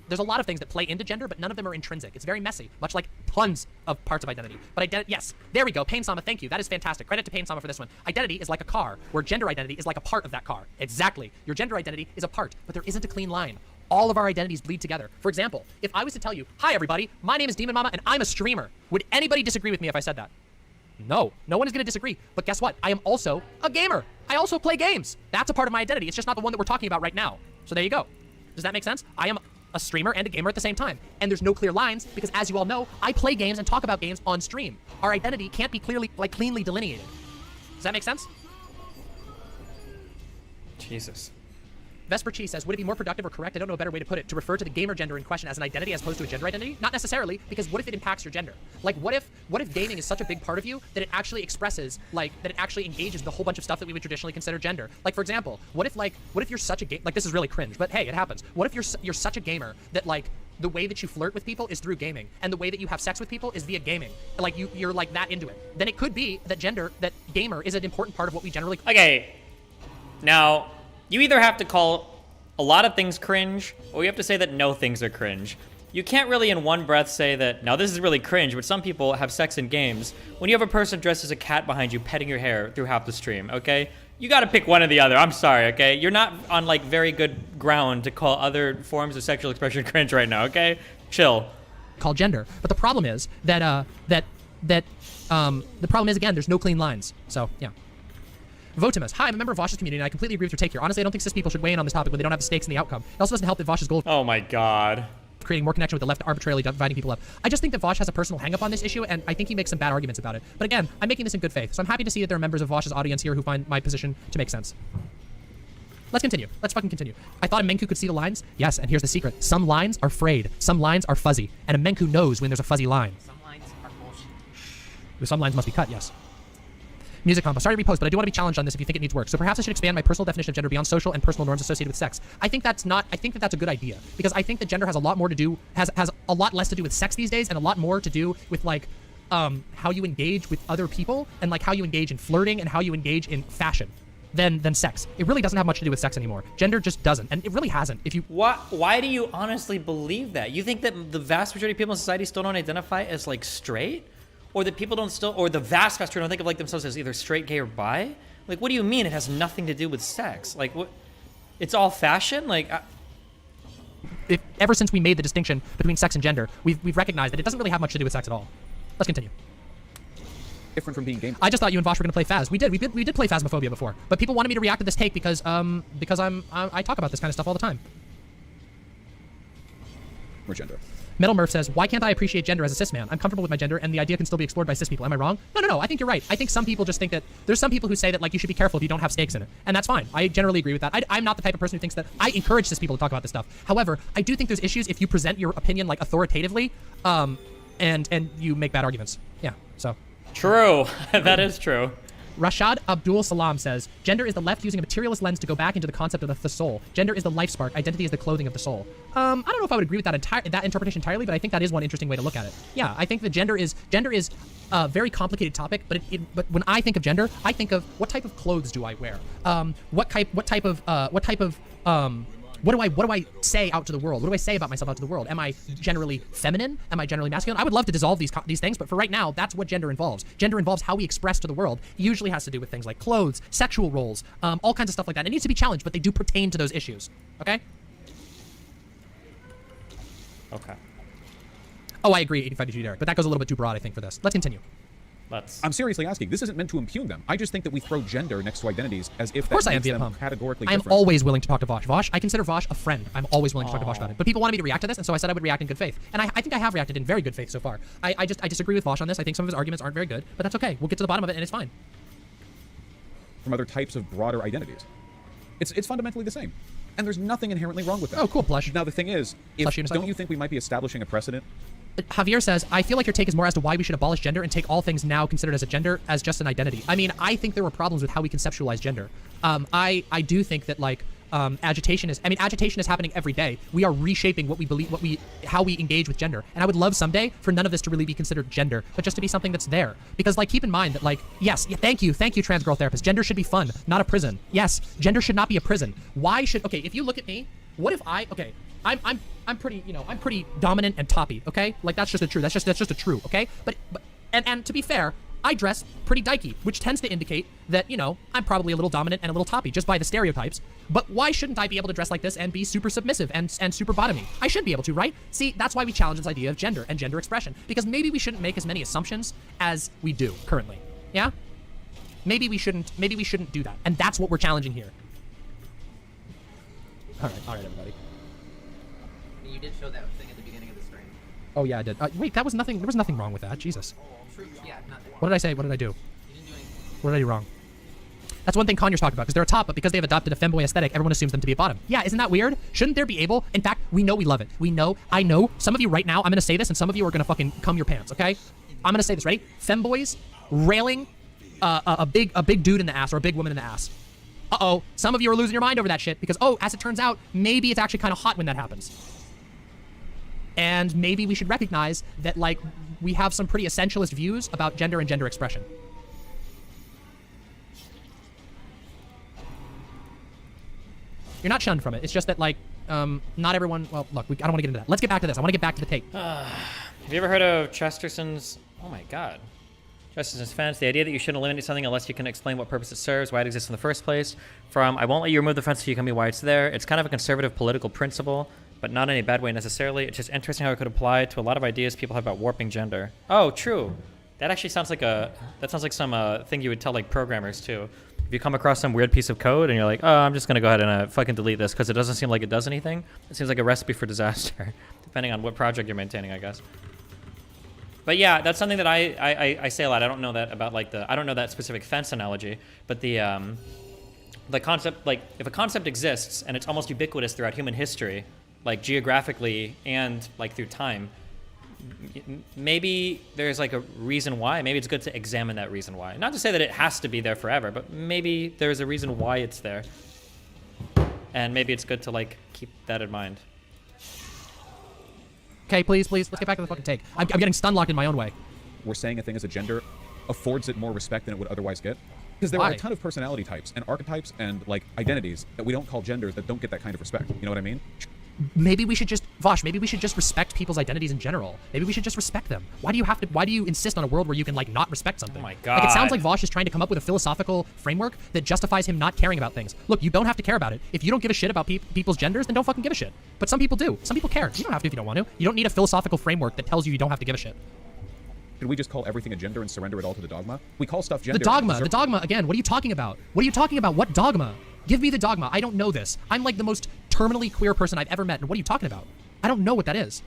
There's a lot of things that play into gender, but none of them are intrinsic. It's very messy, much like tons of parts of identity. But yes, there we go. Pain-sama, thank you. That is fantastic. Credit to Pain-sama for this one. Identity is like a car, where gender identity is like a part of that car. Exactly. Your gender identity is a part, but there isn't a clean line. All of our identities bleed together. For example, if I was to tell you, hi everybody, my name is Demonmama and I'm a streamer, would anybody disagree with me if I said that? No, no one is gonna disagree. But guess what? I am also a gamer. I also play games. That's a part of my identity. It's just not the one that we're talking about right now. So there you go. Does that make sense? I am a streamer and a gamer at the same time. And there's no clear lines because, as you all know, I play games and talk about games on stream. Our identity can't be cleanly delineated. Does that make sense? Jesus. Vesper Chi says, would it be more productive or correct, I don't know a better way to put it, to refer to the gamer gender in question as an identity as opposed to a gender identity? Not necessarily, because what if it impacts your gender? Like, what if gaming is such a big part of you that it actually expresses, that it actually engages with a whole bunch of stuff that we would traditionally consider gender? Like, for example, what if you're such a this is really cringe, but hey, it happens. What if you're such a gamer that, the way that you flirt with people is through gaming, and the way that you have sex with people is via gaming? Like, you're that into it. Then it could be that gamer is an important part of what we generally... Okay. Now... You either have to call a lot of things cringe, or you have to say that no things are cringe. You can't really in one breath say that, now this is really cringe, but some people have sex in games. When you have a person dressed as a cat behind you petting your hair through half the stream, okay? You got to pick one or the other. I'm sorry, okay? You're not on like very good ground to call other forms of sexual expression cringe right now, okay? Chill. Called gender. But the problem is that the problem is, again, there's no clean lines. So yeah. Votimus. Hi, I'm a member of Vaush's community, and I completely agree with your take here. Honestly, I don't think cis people should weigh in on this topic when they don't have the stakes in the outcome. It also doesn't help that Vaush's goal Oh my god. of creating more connection with the left arbitrarily dividing people up. I just think that Vaush has a personal hang-up on this issue, and I think he makes some bad arguments about it. But again, I'm making this in good faith, so I'm happy to see that there are members of Vaush's audience here who find my position to make sense. Let's continue. Let's fucking continue. I thought a Menku could see the lines. Yes, and here's the secret. Some lines are frayed. Some lines are fuzzy. And a Menku knows when there's a fuzzy line. Some lines are bullshit. Some lines must be cut, yes. Music combo. Sorry to repost, but I do want to be challenged on this if you think it needs work. So perhaps I should expand my personal definition of gender beyond social and personal norms associated with sex. I think that's a good idea, because I think that gender has a lot more to do, has a lot less to do with sex these days, and a lot more to do with like how you engage with other people, and like how you engage in flirting and how you engage in fashion than sex. It really doesn't have much to do with sex anymore. Gender just doesn't, and it really hasn't. If you Why do you honestly believe that? You think that the vast majority of people in society still don't identify as like straight? Or that people don't still, or the vast majority don't think of like themselves as either straight, gay, or bi? Like, what do you mean it has nothing to do with sex? Like, what? It's all fashion? Like, ever since we made the distinction between sex and gender, we've recognized that it doesn't really have much to do with sex at all. Let's continue. Different from being game. I just thought you and Vaush were gonna play Phas. We did play Phasmophobia before, but people wanted me to react to this take because I talk about this kind of stuff all the time. Or gender. Metal Murph says, why can't I appreciate gender as a cis man? I'm comfortable with my gender, and the idea can still be explored by cis people. Am I wrong? No. I think you're right. I think some people just think that there's some people who say that like you should be careful if you don't have stakes in it, and that's fine. I generally agree with that. I'm not the type of person who thinks that. I encourage cis people to talk about this stuff. However, I do think there's issues if you present your opinion like authoritatively, and you make bad arguments. Yeah. So. True. That is true. Rashad Abdul Salam says, gender is the left using a materialist lens to go back into the concept of the soul. Gender is the life spark. Identity is the clothing of the soul. I don't know if I would agree with that interpretation entirely, but I think that is one interesting way to look at it. Yeah, I think that gender is a very complicated topic, but when I think of gender, I think of what type of clothes do I wear? What do I say out to the world? What do I say about myself out to the world? Am I generally feminine? Am I generally masculine? I would love to dissolve these things, but for right now, that's what gender involves. Gender involves how we express to the world. It usually has to do with things like clothes, sexual roles, all kinds of stuff like that. It needs to be challenged, but they do pertain to those issues. Okay? Okay. Oh, I agree, 85 Derek, but that goes a little bit too broad, I think, for this. Let's continue. I'm seriously asking. This isn't meant to impugn them. I just think that we throw gender next to identities as if of course that I am makes them Vietnam. categorically I am different. always willing to talk to Vaush. Vaush, I consider Vaush a friend. I'm always willing to talk to Vaush about it. But people wanted me to react to this, and so I said I would react in good faith. And I think I have reacted in very good faith so far. I disagree with Vaush on this. I think some of his arguments aren't very good, but that's okay. We'll get to the bottom of it, and it's fine. From other types of broader identities. It's fundamentally the same. And there's nothing inherently wrong with that. Oh, cool, Plush. Now, the thing is, don't you think we might be establishing a precedent? Javier says, I feel like your take is more as to why we should abolish gender and take all things now considered as a gender as just an identity. I mean, I think there were problems with how we conceptualize gender. I do think that like agitation is happening every day. We are reshaping what we believe, how we engage with gender. And I would love someday for none of this to really be considered gender, but just to be something that's there. Because like, keep in mind that like, yes, thank you, trans girl therapist. Gender should be fun, not a prison. Yes, gender should not be a prison. Okay, if you look at me, what if I'm pretty, I'm pretty dominant and toppy, okay? Like that's just a true, that's just a true, okay? But and to be fair, I dress pretty dykey, which tends to indicate that, I'm probably a little dominant and a little toppy just by the stereotypes. But why shouldn't I be able to dress like this and be super submissive and super bottomy? I should be able to, right? See, that's why we challenge this idea of gender and gender expression, because maybe we shouldn't make as many assumptions as we do currently. Yeah? Maybe we shouldn't do that. And that's what we're challenging here. All right, everybody. You did show that thing at the beginning of the stream. Oh yeah, I did. Wait, there was nothing wrong with that. Jesus. True. Yeah, nothing. What did I say? What did I do? You didn't do anything. What did I do wrong? That's one thing Conyers talked about, because they're a top, but because they've adopted a femboy aesthetic, everyone assumes them to be a bottom. Yeah, isn't that weird? Shouldn't there be able? In fact, we know we love it. I know, some of you right now, I'm gonna say this, and some of you are gonna fucking cum your pants, okay? I'm gonna say this, ready? Femboys railing a big dude in the ass or a big woman in the ass. Uh-oh, some of you are losing your mind over that shit, because, as it turns out, maybe it's actually kind of hot when that happens. And maybe we should recognize that, like, we have some pretty essentialist views about gender and gender expression. You're not shunned from it. It's just that, like, not everyone... Well, look, I don't want to get into that. Let's get back to this. I want to get back to the take. Have you ever heard of Chesterson's... Oh, my God. Justice and defense, the idea that you shouldn't eliminate something unless you can explain what purpose it serves, why it exists in the first place. From, I won't let you remove the fence until you tell me why it's there. It's kind of a conservative political principle, but not in a bad way necessarily. It's just interesting how it could apply to a lot of ideas people have about warping gender. Oh, true. That actually sounds like some thing you would tell like programmers too. If you come across some weird piece of code and you're like, oh, I'm just gonna go ahead and fucking delete this because it doesn't seem like it does anything. It seems like a recipe for disaster, depending on what project you're maintaining, I guess. But yeah, that's something that I say a lot. I don't know that about like I don't know that specific fence analogy, but the concept, like if a concept exists and it's almost ubiquitous throughout human history, like geographically and like through time, maybe there's like a reason why. Maybe it's good to examine that reason why. Not to say that it has to be there forever, but maybe there's a reason why it's there. And maybe it's good to like keep that in mind. Okay, please, let's get back to the fucking take. I'm getting stun locked in my own way. We're saying a thing as a gender affords it more respect than it would otherwise get. Because there are a ton of personality types and archetypes and like identities that we don't call genders that don't get that kind of respect. You know what I mean? Maybe we should just, Vaush, maybe we should just respect people's identities in general. Maybe we should just respect them. Why do you insist on a world where you can like not respect something? Oh my God. Like it sounds like Vaush is trying to come up with a philosophical framework that justifies him not caring about things. Look, you don't have to care about it. If you don't give a shit about people's genders, then don't fucking give a shit. But some people do. Some people care. You don't have to if you don't want to. You don't need a philosophical framework that tells you don't have to give a shit. Should we just call everything a gender and surrender it all to the dogma? We call stuff gender. The dogma, again, what are you talking about? What are you talking about? What dogma? Give me the dogma. I don't know this. I'm like the most terminally queer person I've ever met, and what are you talking about? I don't know what that is.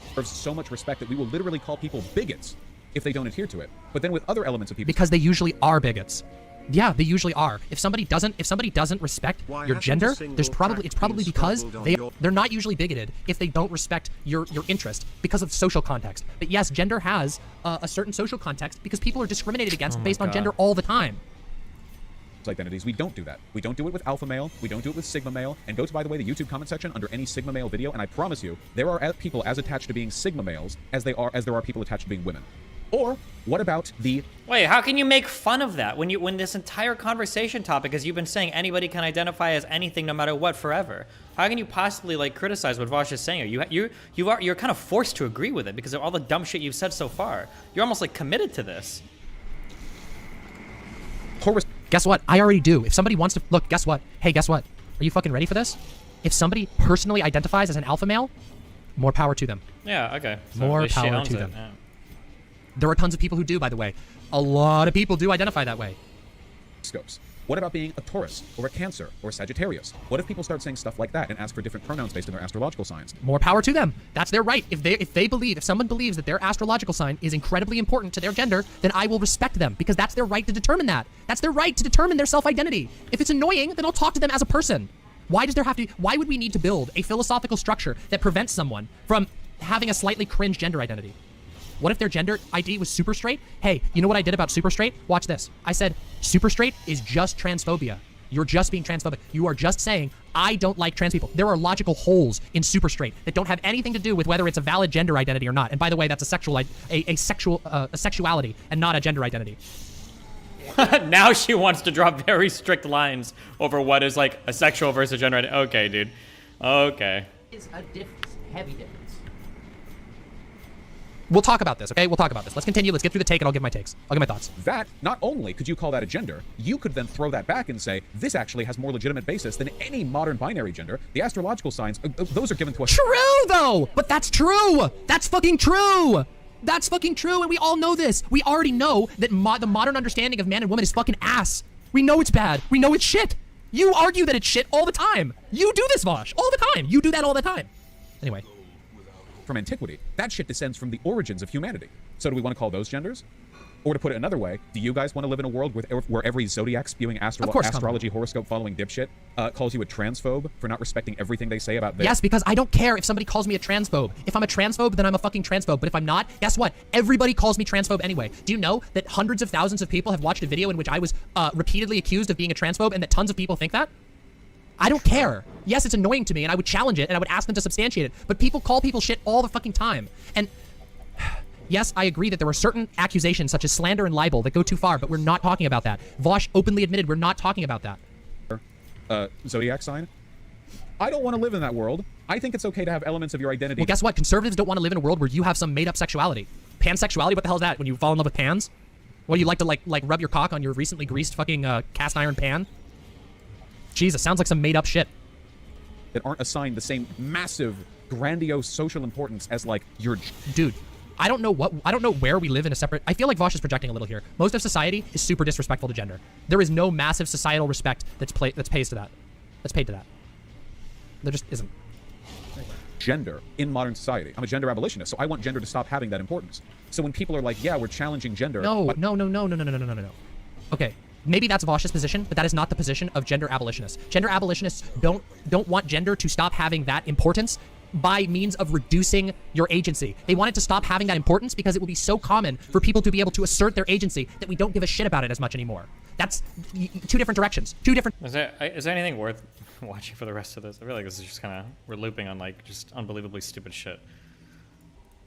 Deserves so much respect that we will literally call people bigots if they don't adhere to it. But then with other elements of people, because they usually are bigots. Yeah, they usually are. If somebody doesn't respect your gender, it's probably because they're not usually bigoted if they don't respect your interest because of social context. But yes, gender has a certain social context because people are discriminated against based on gender all the time. Identities, we don't do that. We don't do it with alpha male, we don't do it with sigma male, and go to, by the way, the YouTube comment section under any sigma male video, and I promise you, there are people as attached to being sigma males as there are people attached to being women. Or what about the... Wait, how can you make fun of that when this entire conversation topic, as you've been saying, anybody can identify as anything no matter what forever? How can you possibly like criticize what Vaush is saying? You're kind of forced to agree with it because of all the dumb shit you've said so far. You're almost like committed to this. Guess what? I already do. If somebody wants to look, guess what? Hey, guess what? Are you fucking ready for this? If somebody personally identifies as an alpha male, more power to them. Yeah, okay. So more power to them. Yeah. There are tons of people who do, by the way. A lot of people do identify that way. Scopes. What about being a Taurus or a Cancer or a Sagittarius? What if people start saying stuff like that and ask for different pronouns based on their astrological signs? More power to them. That's their right. If someone believes that their astrological sign is incredibly important to their gender, then I will respect them because that's their right to determine that. That's their right to determine their self-identity. If it's annoying, then I'll talk to them as a person. Why would we need to build a philosophical structure that prevents someone from having a slightly cringe gender identity? What if their gender ID was super straight? Hey, you know what I did about super straight? Watch this. I said, super straight is just transphobia. You're just being transphobic. You are just saying, I don't like trans people. There are logical holes in super straight that don't have anything to do with whether it's a valid gender identity or not. And by the way, that's a sexuality and not a gender identity. Now she wants to draw very strict lines over what is like a sexual versus gender identity. Okay, dude. Okay. Is a difference, heavy difference. We'll talk about this, okay? We'll talk about this. Let's continue. Let's get through the take and I'll give my takes. I'll give my thoughts. That, not only could you call that a gender, you could then throw that back and say, this actually has more legitimate basis than any modern binary gender. The astrological signs, those are given to us. True, though! But that's true! That's fucking true! That's fucking true, and we all know this. We already know that the modern understanding of man and woman is fucking ass. We know it's bad. We know it's shit. You argue that it's shit all the time. You do this, Vaush, all the time. You do that all the time. Anyway. From antiquity, that shit descends from the origins of humanity. So do we want to call those genders? Or to put it another way, do you guys want to live in a world where every zodiac spewing astrology horoscope following dipshit calls you a transphobe for not respecting everything they say about this? Yes, because I don't care if somebody calls me a transphobe. If I'm a transphobe, then I'm a fucking transphobe. But if I'm not, guess what? Everybody calls me transphobe anyway. Do you know that hundreds of thousands of people have watched a video in which I was repeatedly accused of being a transphobe and that tons of people think that? I don't care. Yes, it's annoying to me, and I would challenge it, and I would ask them to substantiate it. But people call people shit all the fucking time. And yes, I agree that there are certain accusations, such as slander and libel, that go too far, but we're not talking about that. Vaush openly admitted we're not talking about that. Zodiac sign? I don't want to live in that world. I think it's okay to have elements of your identity. Well, guess what? Conservatives don't want to live in a world where you have some made-up sexuality. Pansexuality? What the hell is that? When you fall in love with pans? What, do you like to like rub your cock on your recently greased fucking cast iron pan? Jesus, sounds like some made up shit. That aren't assigned the same massive, grandiose social importance as like your... Dude, I don't know where we live in a separate... I feel like Vaush is projecting a little here. Most of society is super disrespectful to gender. There is no massive societal respect that's paid to that. There just isn't. Gender in modern society. I'm a gender abolitionist, so I want gender to stop having that importance. So when people are like, yeah, we're challenging gender... No. Okay, maybe that's Vaush's position, but that is not the position of gender abolitionists. Gender abolitionists don't want gender to stop having that importance by means of reducing your agency. They want it to stop having that importance because it will be so common for people to be able to assert their agency that we don't give a shit about it as much anymore. That's two different directions. Is there anything worth watching for the rest of this? I feel like this is just kind of, we're looping on like just unbelievably stupid shit.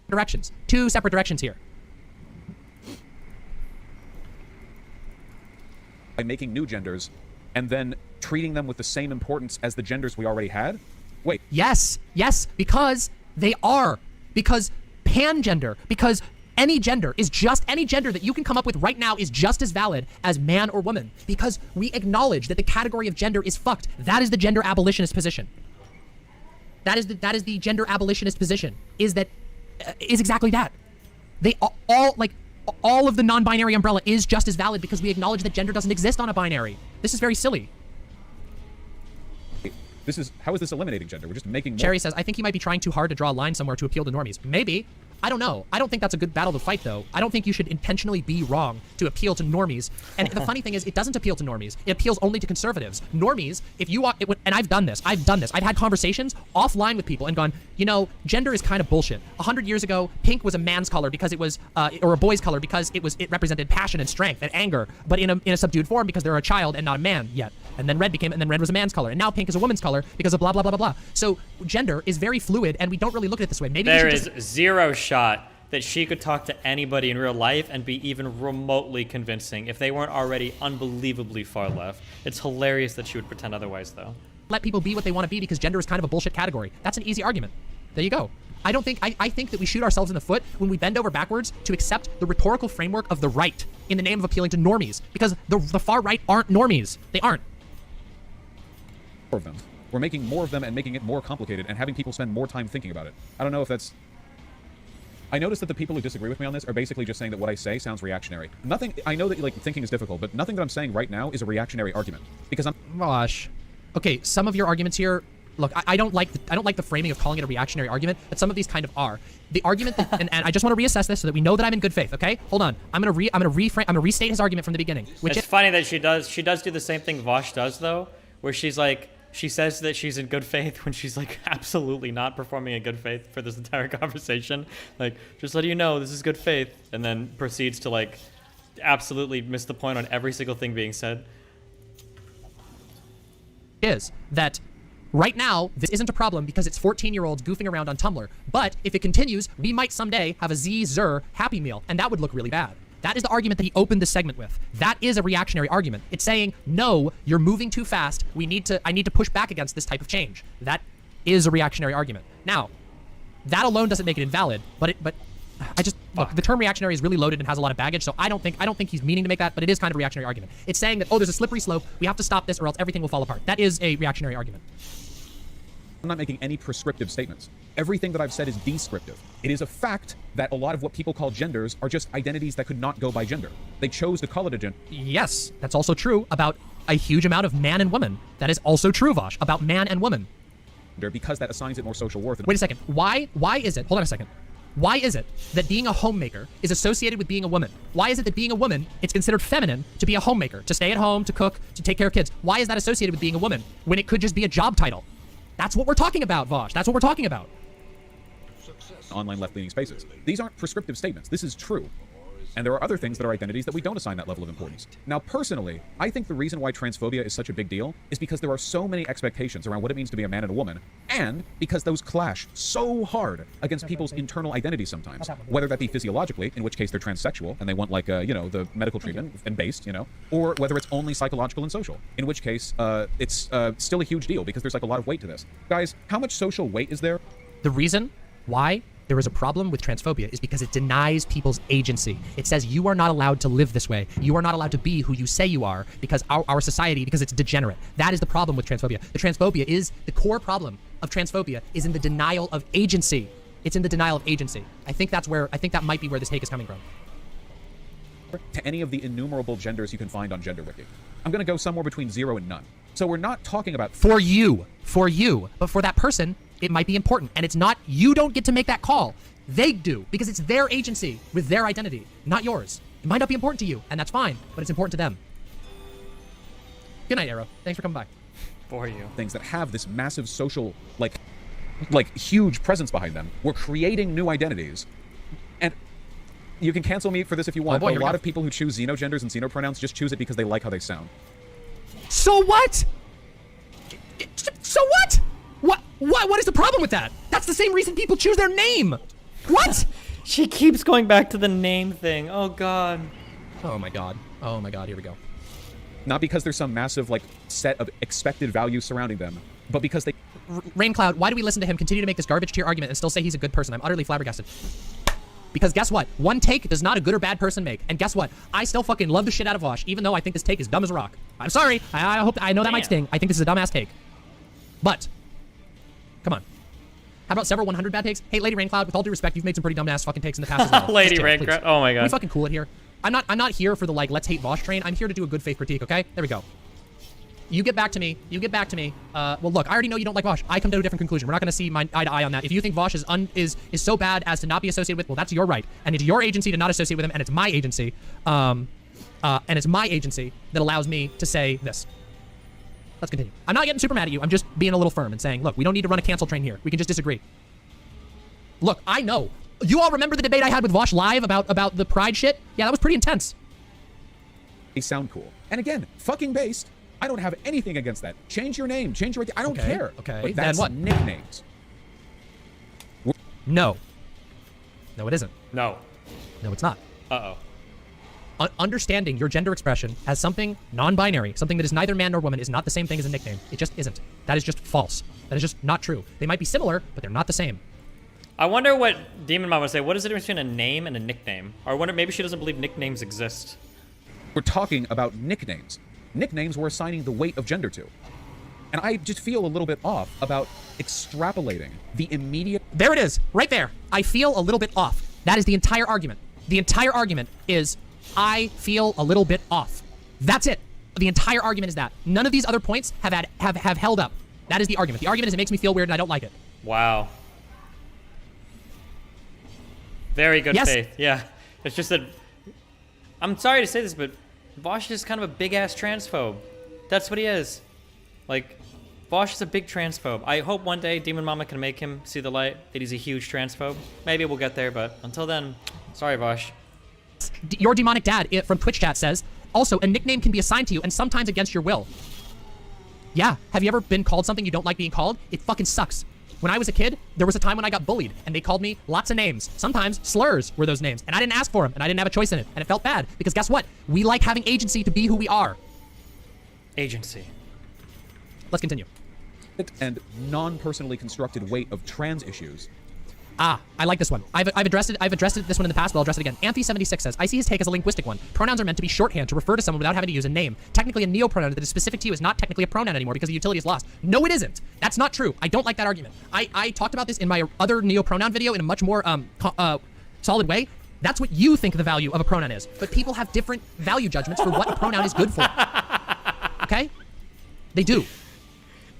Directions. Two separate directions here. By making new genders and then treating them with the same importance as the genders we already had? Wait. Yes, because they are. Because pangender, because any gender is just, any gender that you can come up with right now is just as valid as man or woman. Because we acknowledge that the category of gender is fucked. That is the gender abolitionist position. That is the gender abolitionist position. Is exactly that. They all of the non-binary umbrella is just as valid because we acknowledge that gender doesn't exist on a binary. This is very silly. How is this eliminating gender? We're just making more. Cherry says, I think he might be trying too hard to draw a line somewhere to appeal to normies. Maybe. I don't know. I don't think that's a good battle to fight, though. I don't think you should intentionally be wrong to appeal to normies. And the funny thing is, it doesn't appeal to normies. It appeals only to conservatives. Normies, if you want, and I've done this. I've had conversations offline with people and gone, you know, gender is kind of bullshit. 100 years ago, pink was a man's color because it was, or a boy's color because it represented passion and strength and anger, but in a subdued form because they're a child and not a man yet. And then red was a man's color. And now pink is a woman's color because of blah, blah, blah, blah, blah. So gender is very fluid and we don't really look at it this way. Maybe there is zero shot that she could talk to anybody in real life and be even remotely convincing if they weren't already unbelievably far left. It's hilarious that she would pretend otherwise, though. Let people be what they want to be because gender is kind of a bullshit category. That's an easy argument. There you go. I think that we shoot ourselves in the foot when we bend over backwards to accept the rhetorical framework of the right in the name of appealing to normies, because the far right aren't normies. They aren't. Of them. We're making more of them and making it more complicated and having people spend more time thinking about it. I don't know if that's... I noticed that the people who disagree with me on this are basically just saying that what I say sounds reactionary. Nothing... I know that, like, thinking is difficult, but nothing that I'm saying right now is a reactionary argument. Because I'm... Gosh. Okay, some of your arguments here... Look, I don't like the framing of calling it a reactionary argument, but some of these kind of are. The argument that, and I just want to reassess this so that we know that I'm in good faith, okay? Hold on. I'm gonna restate his argument from the beginning. Which it's funny that she does do the same thing Vaush does, though, where she's like... She says that she's in good faith when she's like absolutely not performing in good faith for this entire conversation. Like, just let you know, this is good faith. And then proceeds to like absolutely miss the point on every single thing being said. Is that right now, this isn't a problem because it's 14-year-olds goofing around on Tumblr. But if it continues, we might someday have a Z-Zer Happy Meal, and that would look really bad. That is the argument that he opened this segment with. That is a reactionary argument. It's saying, no, you're moving too fast. I need to push back against this type of change. That is a reactionary argument. Now, that alone doesn't make it invalid, but look, the term reactionary is really loaded and has a lot of baggage, so I don't think he's meaning to make that, but it is kind of a reactionary argument. It's saying that, oh, there's a slippery slope, we have to stop this or else everything will fall apart. That is a reactionary argument. I'm not making any prescriptive statements. Everything that I've said is descriptive. It is a fact that a lot of what people call genders are just identities that could not go by gender. They chose to call it a gender. Yes, that's also true about a huge amount of man and woman. That is also true, Vaush, about man and woman. Because that assigns it more social worth. Wait a second. Why is it, hold on a second. Why is it that being a homemaker is associated with being a woman? Why is it that being a woman, it's considered feminine to be a homemaker, to stay at home, to cook, to take care of kids? Why is that associated with being a woman when it could just be a job title? That's what we're talking about, Vaush. That's what we're talking about. Online left-leaning spaces. These aren't prescriptive statements. This is true. And there are other things that are identities that we don't assign that level of importance. Now, personally, I think the reason why transphobia is such a big deal is because there are so many expectations around what it means to be a man and a woman, and because those clash so hard against people's internal identities sometimes. Whether that be physiologically, in which case they're transsexual, and they want, like, the medical treatment, and based, or whether it's only psychological and social, in which case it's still a huge deal because there's, like, a lot of weight to this. Guys, how much social weight is there? The reason why there is a problem with transphobia is because it denies people's agency. It says you are not allowed to live this way. You are not allowed to be who you say you are because our society, because it's degenerate. That is the problem with transphobia. The transphobia is, the core problem of transphobia is in the denial of agency. It's in the denial of agency. I think that might be where this take is coming from. To any of the innumerable genders you can find on GenderWiki. I'm going to go somewhere between 0 and none. So we're not talking about... For you. But for that person, it might be important. And it's not, you don't get to make that call. They do, because it's their agency with their identity, not yours. It might not be important to you, and that's fine, but it's important to them. Good night, Arrow. Thanks for coming by. For you. Things that have this massive social, like huge presence behind them. We're creating new identities. And you can cancel me for this if you want, but a lot of people who choose xenogenders and xenopronouns just choose it because they like how they sound. So what? So what? What is the problem with that? That's the same reason people choose their name. What? She keeps going back to the name thing. Oh, God. Oh, my God. Oh, my God. Here we go. Not because there's some massive, set of expected values surrounding them, but because they... Raincloud, why do we listen to him continue to make this garbage tier argument and still say he's a good person? I'm utterly flabbergasted. Because guess what? One take does not a good or bad person make. And guess what? I still fucking love the shit out of Vaush, even though I think this take is dumb as a rock. I'm sorry. I know that might sting. I think this is a dumbass take. But, come on. How about several 100 bad takes? Hey, Lady Raincloud, with all due respect, you've made some pretty dumbass fucking takes in the past as well. Lady Raincloud, oh my God. Can we fucking cool it here? I'm not here for the, let's hate Vaush train. I'm here to do a good faith critique, okay? There we go. You get back to me. Well, look, I already know you don't like Vaush. I come to a different conclusion. We're not going to see eye to eye on that. If you think Vaush is so bad as to not be associated with, well, that's your right. And it's your agency to not associate with him, and it's my agency. And it's my agency that allows me to say this. Let's continue. I'm not getting super mad at you. I'm just being a little firm and saying, look, we don't need to run a cancel train here. We can just disagree. Look, I know. You all remember the debate I had with Vaush live about the pride shit? Yeah, that was pretty intense. They sound cool. And again, fucking based. I don't have anything against that. Change your name. Change your... I don't care. Okay. But that's then what? Nicknames. No. No, it isn't. No. No, it's not. Uh-oh. Understanding your gender expression as something non-binary, something that is neither man nor woman, is not the same thing as a nickname. It just isn't. That is just false. That is just not true. They might be similar, but they're not the same. I wonder what Demonmama would say. What is the difference between a name and a nickname? Or I wonder, maybe she doesn't believe nicknames exist. We're talking about nicknames. Nicknames we're assigning the weight of gender to. And I just feel a little bit off about extrapolating the immediate... There it is, right there. I feel a little bit off. That is the entire argument. The entire argument is, I feel a little bit off. That's it. The entire argument is that. None of these other points have held up. That is the argument. The argument is it makes me feel weird and I don't like it. Wow. Very good Yes. faith. Yeah. It's just that... I'm sorry to say this, but Vaush is kind of a big-ass transphobe. That's what he is. Like, Vaush is a big transphobe. I hope one day Demonmama can make him see the light, that he's a huge transphobe. Maybe we'll get there, but until then, sorry, Vaush. Your demonic dad from Twitch chat says, also, a nickname can be assigned to you and sometimes against your will. Yeah. Have you ever been called something you don't like being called? It fucking sucks. When I was a kid, there was a time when I got bullied, and they called me lots of names. Sometimes slurs were those names, and I didn't ask for them, and I didn't have a choice in it, and it felt bad, because guess what? We like having agency to be who we are. Agency. Let's continue. And non-personally constructed weight of trans issues. Ah, I like this one. I've addressed this one in the past, but I'll address it again. Anthe76 says, I see his take as a linguistic one. Pronouns are meant to be shorthand to refer to someone without having to use a name. Technically, a neopronoun that is specific to you is not technically a pronoun anymore because the utility is lost. No, it isn't. That's not true. I don't like that argument. I talked about this in my other neopronoun video in a much more solid way. That's what you think the value of a pronoun is. But people have different value judgments for what a pronoun is good for. Okay? They do.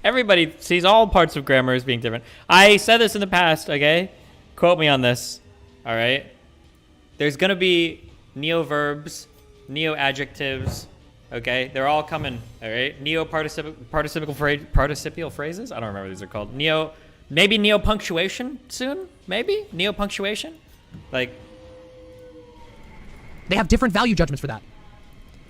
Everybody sees all parts of grammar as being different. I said this in the past, okay? Quote me on this, all right? There's gonna be neo-verbs, neo-adjectives, okay? They're all coming, all right? Neo-participial phrases? I don't remember what these are called. Maybe neo-punctuation soon? Maybe? Neo-punctuation? Like... They have different value judgments for that.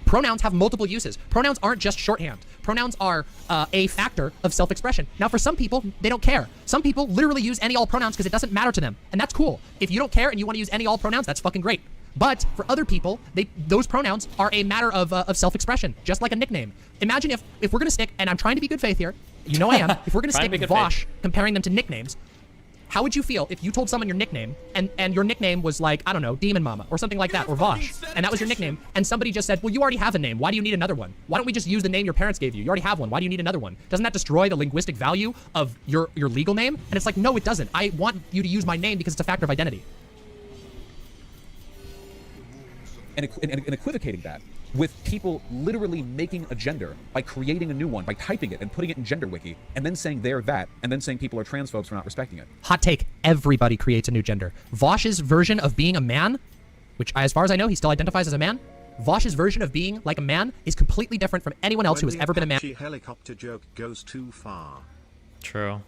Pronouns have multiple uses. Pronouns aren't just shorthand. Pronouns are a factor of self-expression. Now, for some people, they don't care. Some people literally use any all pronouns because it doesn't matter to them, and that's cool. If you don't care and you want to use any all pronouns, that's fucking great. But for other people, those pronouns are a matter of self-expression, just like a nickname. Imagine if we're gonna stick, and I'm trying to be good faith here. You know I am. If we're gonna stick Vaush, comparing them to nicknames, How would you feel if you told someone your nickname and your nickname was like, I don't know, Demonmama or something like that, or Vaush, and that was your nickname, and somebody just said, well, you already have a name. Why do you need another one? Why don't we just use the name your parents gave you? You already have one. Why do you need another one? Doesn't that destroy the linguistic value of your legal name? And it's like, no, it doesn't. I want you to use my name because it's a factor of identity. And equivocating that with people literally making a gender by creating a new one, by typing it and putting it in Gender Wiki, and then saying they're that, and then saying people are transphobes for not respecting it. Hot take, everybody creates a new gender. Vaush's version of being a man, which as far as I know, he still identifies as a man, Vaush's version of being like a man is completely different from anyone else who has ever been a man. Helicopter joke goes too far. True.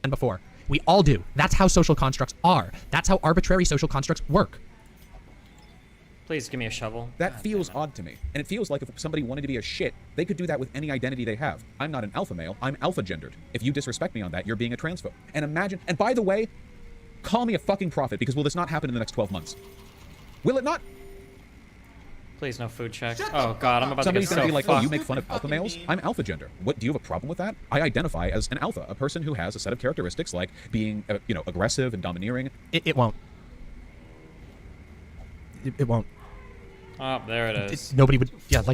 And before. We all do. That's how social constructs are. That's how arbitrary social constructs work. Please give me a shovel. That feels odd to me. And it feels like if somebody wanted to be a shit, they could do that with any identity they have. I'm not an alpha male, I'm alpha gendered. If you disrespect me on that, you're being a transphobe. And imagine, and by the way, call me a fucking prophet, because will this not happen in the next 12 months? Will it not? Please, no food check. Oh god, I'm about Somebody's to get gonna so be like, fucked. oh, you make fun of alpha males? I'm alpha gender. What, do you have a problem with that? I identify as an alpha, a person who has a set of characteristics like being, aggressive and domineering. It won't. It won't. Oh, there it is. Nobody would,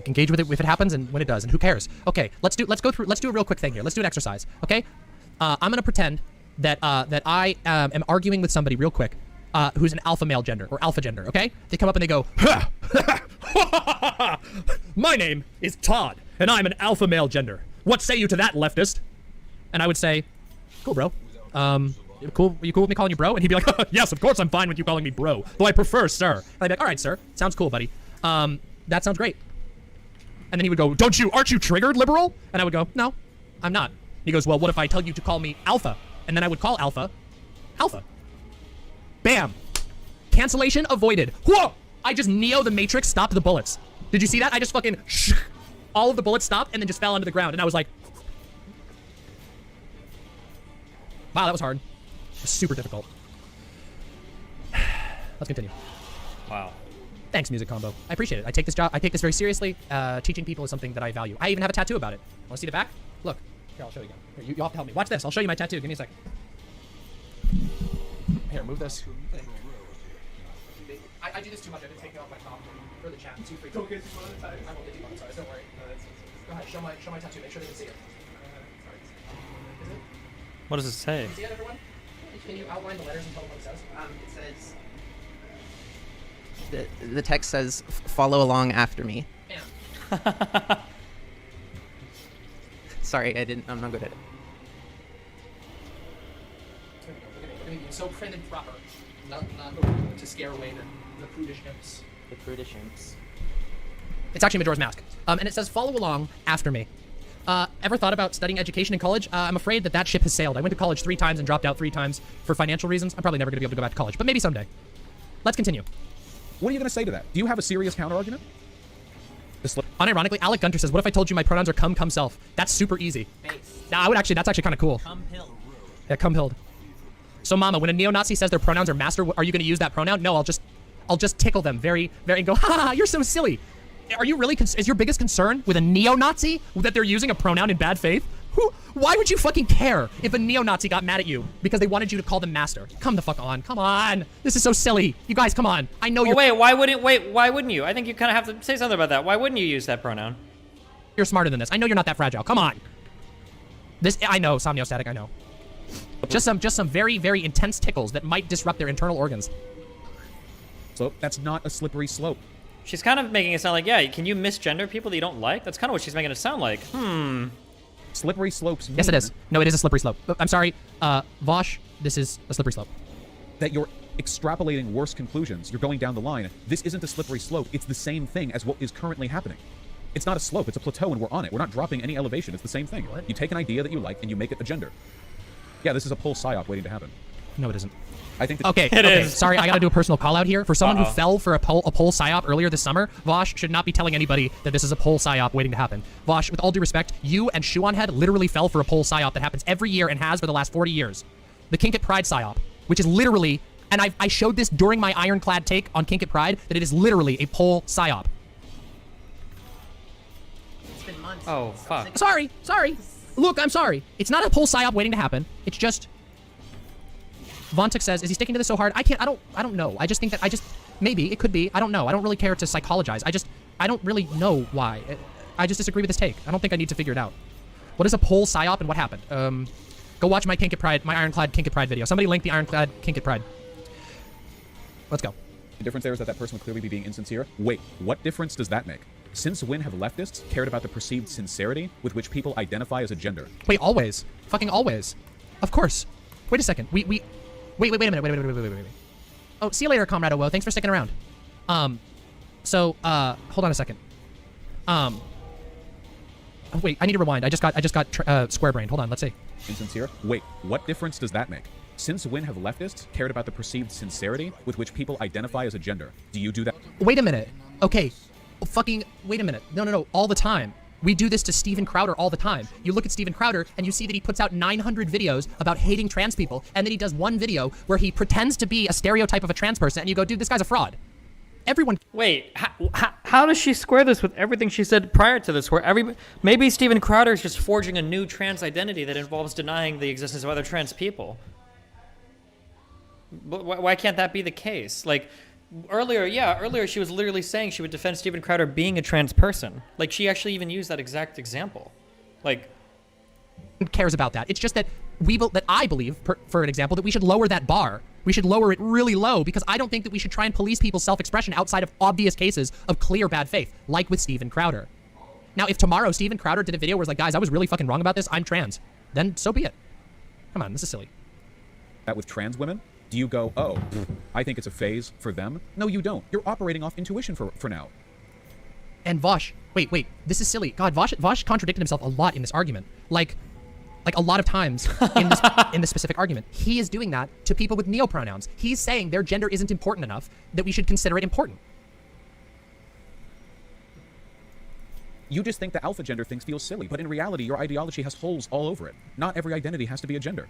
engage with it if it happens and when it does, and who cares? Okay, let's do a real quick thing here. Let's do an exercise, okay? I'm gonna pretend that I am arguing with somebody real quick, who's an alpha male gender or alpha gender, okay? They come up and they go, my name is Todd, and I'm an alpha male gender. What say you to that, leftist? And I would say, cool, bro. Cool. Are you cool with me calling you bro? And he'd be like, yes, of course I'm fine with you calling me bro, though I prefer sir. And I'd be like, all right, sir, sounds cool, buddy. That sounds great. And then he would go, aren't you triggered, liberal? And I would go, no, I'm not. He goes, well, what if I tell you to call me Alpha? And then I would call Alpha, Alpha. Bam. Cancellation avoided. Whoa! I just Neo the Matrix stopped the bullets. Did you see that? I just fucking all of the bullets stopped and then just fell onto the ground. And I was like, wow, that was hard. It was super difficult. Let's continue. Wow. Thanks, Music Combo. I appreciate it. I take this very seriously. Teaching people is something that I value. I even have a tattoo about it. Want to see the back? Look. Here, I'll show you again. Here, you have to help me. Watch this. I'll show you my tattoo. Give me a sec. Here, move this. I do this too much. I didn't take it off my top for the chat. Too free. Don't get demonetized. I won't get demonetized. Don't worry. Go ahead. Show my tattoo. Make sure they can see it. Is it? What does it say? Can you see it, everyone? Can you outline the letters and tell them what it says? It says... The text says, follow along after me. Bam. Sorry, I'm not good at it. Look at me. So prim and proper. Not to scare away the prudish imps. The prudish imps. It's actually Majora's Mask. And it says, follow along after me. Ever thought about studying education in college? I'm afraid that ship has sailed. I went to college 3 times and dropped out 3 times for financial reasons. I'm probably never going to be able to go back to college, but maybe someday. Let's continue. What are you going to say to that? Do you have a serious counter-argument? Unironically, Alec Gunter says, what if I told you my pronouns are come self? That's super easy. Face. Nah, that's actually kind of cool. Come hill. Yeah, come hilled. So, Mama, when a neo-Nazi says their pronouns are master, are you going to use that pronoun? No, I'll just tickle them very, very, and go, ha, you're so silly. Are you really, is your biggest concern with a neo-Nazi that they're using a pronoun in bad faith? Why would you fucking care if a neo-Nazi got mad at you because they wanted you to call them master? Come the fuck on. Come on. This is so silly. You guys, come on. I know you're... Wait, why wouldn't you? I think you kind of have to say something about that. Why wouldn't you use that pronoun? You're smarter than this. I know you're not that fragile. Come on. I know, Somniostatic, I know. Just some very, very intense tickles that might disrupt their internal organs. So that's not a slippery slope. She's kind of making it sound like, yeah, can you misgender people that you don't like? That's kind of what she's making it sound like. Slippery slopes mean... Yes, it is. No, it is a slippery slope. I'm sorry. Vaush, this is a slippery slope. That you're extrapolating worse conclusions. You're going down the line. This isn't a slippery slope. It's the same thing as what is currently happening. It's not a slope. It's a plateau, and we're on it. We're not dropping any elevation. It's the same thing. What? You take an idea that you like, and you make it a gender. Yeah, this is a pull psyop waiting to happen. No, it isn't. I think that it is. Sorry, I gotta do a personal call out here. For someone who fell for a poll psyop earlier this summer, Vaush should not be telling anybody that this is a poll psyop waiting to happen. Vaush, with all due respect, you and Shoeonhead literally fell for a poll psyop that happens every year and has for the last 40 years. The Kink at Pride psyop, which is literally, and I showed this during my ironclad take on Kink at Pride, that it is literally a poll psyop. It's been months. Oh, fuck. Sorry. Look, I'm sorry. It's not a poll psyop waiting to happen. It's just... Vontic says, is he sticking to this so hard? I don't know. I just think that maybe, it could be. I don't know. I don't really care to psychologize. I don't really know why. I just disagree with his take. I don't think I need to figure it out. What is a pole psyop and what happened? Go watch my Kink at Pride, my Ironclad Kink at Pride video. Somebody link the Ironclad Kink at Pride. Let's go. The difference there is that that person would clearly be being insincere. Wait, what difference does that make? Since when have leftists cared about the perceived sincerity with which people identify as a gender? Wait, always. Fucking always. Of course. Wait a second. Wait a minute. Oh, see you later, Comrade Owo. Thanks for sticking around. Hold on a second. Oh, wait, I need to rewind. I just got square brained. Hold on, let's see. Insincere? Wait, what difference does that make? Since when have leftists cared about the perceived sincerity with which people identify as a gender? Do you do that? Wait a minute. Okay. Fucking, wait a minute. No. All the time. We do this to Steven Crowder all the time. You look at Steven Crowder and you see that he puts out 900 videos about hating trans people, and then he does one video where he pretends to be a stereotype of a trans person, and you go, dude, this guy's a fraud. Everyone. Wait, how does she square this with everything she said prior to this? Where maybe Steven Crowder is just forging a new trans identity that involves denying the existence of other trans people. But why can't that be the case? Like, earlier she was literally saying she would defend Steven Crowder being a trans person. Like, she actually even used that exact example. Like, who cares about that? It's just that I believe, for an example, that we should lower that bar. We should lower it really low, because I don't think that we should try and police people's self-expression outside of obvious cases of clear bad faith, like with Steven Crowder. Now, if tomorrow Steven Crowder did a video where it's like, guys, I was really fucking wrong about this, I'm trans, then so be it. Come on, this is silly. That with trans women? Do you go, oh, I think it's a phase for them? No, you don't. You're operating off intuition for now. And Vaush, wait, this is silly. God, Vaush contradicted himself a lot in this argument. Like a lot of times in this specific argument. He is doing that to people with neopronouns. He's saying their gender isn't important enough that we should consider it important. You just think the alpha gender things feel silly, but in reality, your ideology has holes all over it. Not every identity has to be a gender.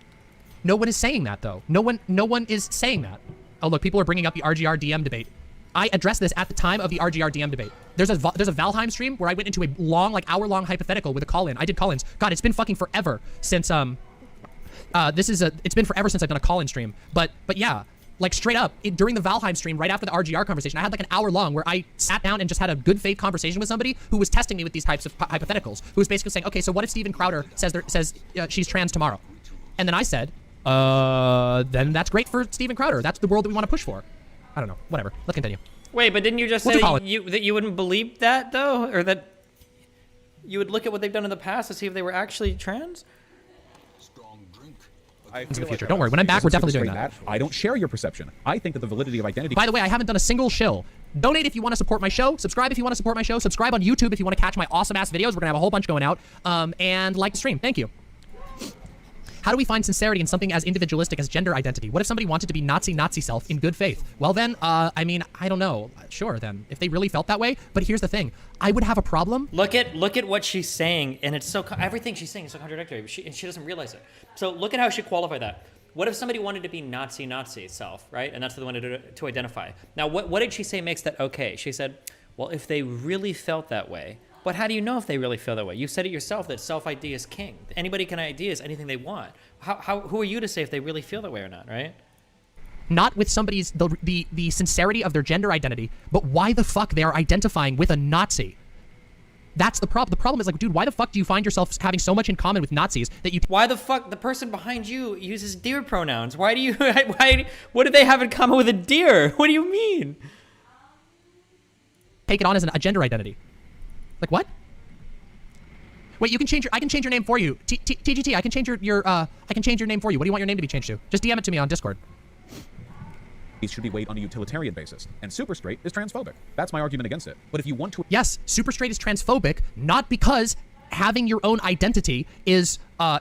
No one is saying that, though. No one is saying that. Oh, look, people are bringing up the RGR DM debate. I addressed this at the time of the RGR DM debate. There's a Valheim stream where I went into a long, like hour-long hypothetical with a call-in. I did call-ins. God, it's been fucking forever since it's been forever since I've done a call-in stream. But yeah, like straight up during the Valheim stream, right after the RGR conversation, I had like an hour long where I sat down and just had a good faith conversation with somebody who was testing me with these types of hypotheticals. Who was basically saying, okay, so what if Steven Crowder says she's trans tomorrow? And then I said, then that's great for Steven Crowder. That's the world that we want to push for. I don't know. Whatever. Let's continue. Wait, but didn't you just say that you wouldn't believe that, though? Or that you would look at what they've done in the past to see if they were actually trans? In the future. Don't worry. When I'm back, we're definitely doing that. I don't share your perception. I think that the validity of identity... By the way, I haven't done a single shill. Donate if you want to support my show. Subscribe if you want to support my show. Subscribe on YouTube if you want to catch my awesome-ass videos. We're going to have a whole bunch going out. And like the stream. Thank you. How do we find sincerity in something as individualistic as gender identity? What if somebody wanted to be Nazi self in good faith? Well then, I mean, I don't know. Sure then, if they really felt that way. But here's the thing, I would have a problem. Look at what she's saying, and it's so everything she's saying is so contradictory. But she doesn't realize it. So look at how she qualified that. What if somebody wanted to be Nazi self, right? And that's what they wanted to identify. Now, what did she say makes that okay? She said, well, if they really felt that way. But how do you know if they really feel that way? You said it yourself that self-ID is king. Anybody can ID as anything they want. Who are you to say if they really feel that way or not, right? Not with somebody's, the sincerity of their gender identity, but why the fuck they are identifying with a Nazi. That's the problem. The problem is like, dude, why the fuck do you find yourself having so much in common with Nazis that you... Why the fuck the person behind you uses deer pronouns? What do they have in common with a deer? What do you mean? Take it on as a gender identity. Like what? Wait, you can change I can change your name for you. TGT, I can change I can change your name for you. What do you want your name to be changed to? Just DM it to me on Discord. These should be weighed on a utilitarian basis. And super straight is transphobic. That's my argument against it. But if you want to... Yes, super straight is transphobic, not because having your own identity is bad.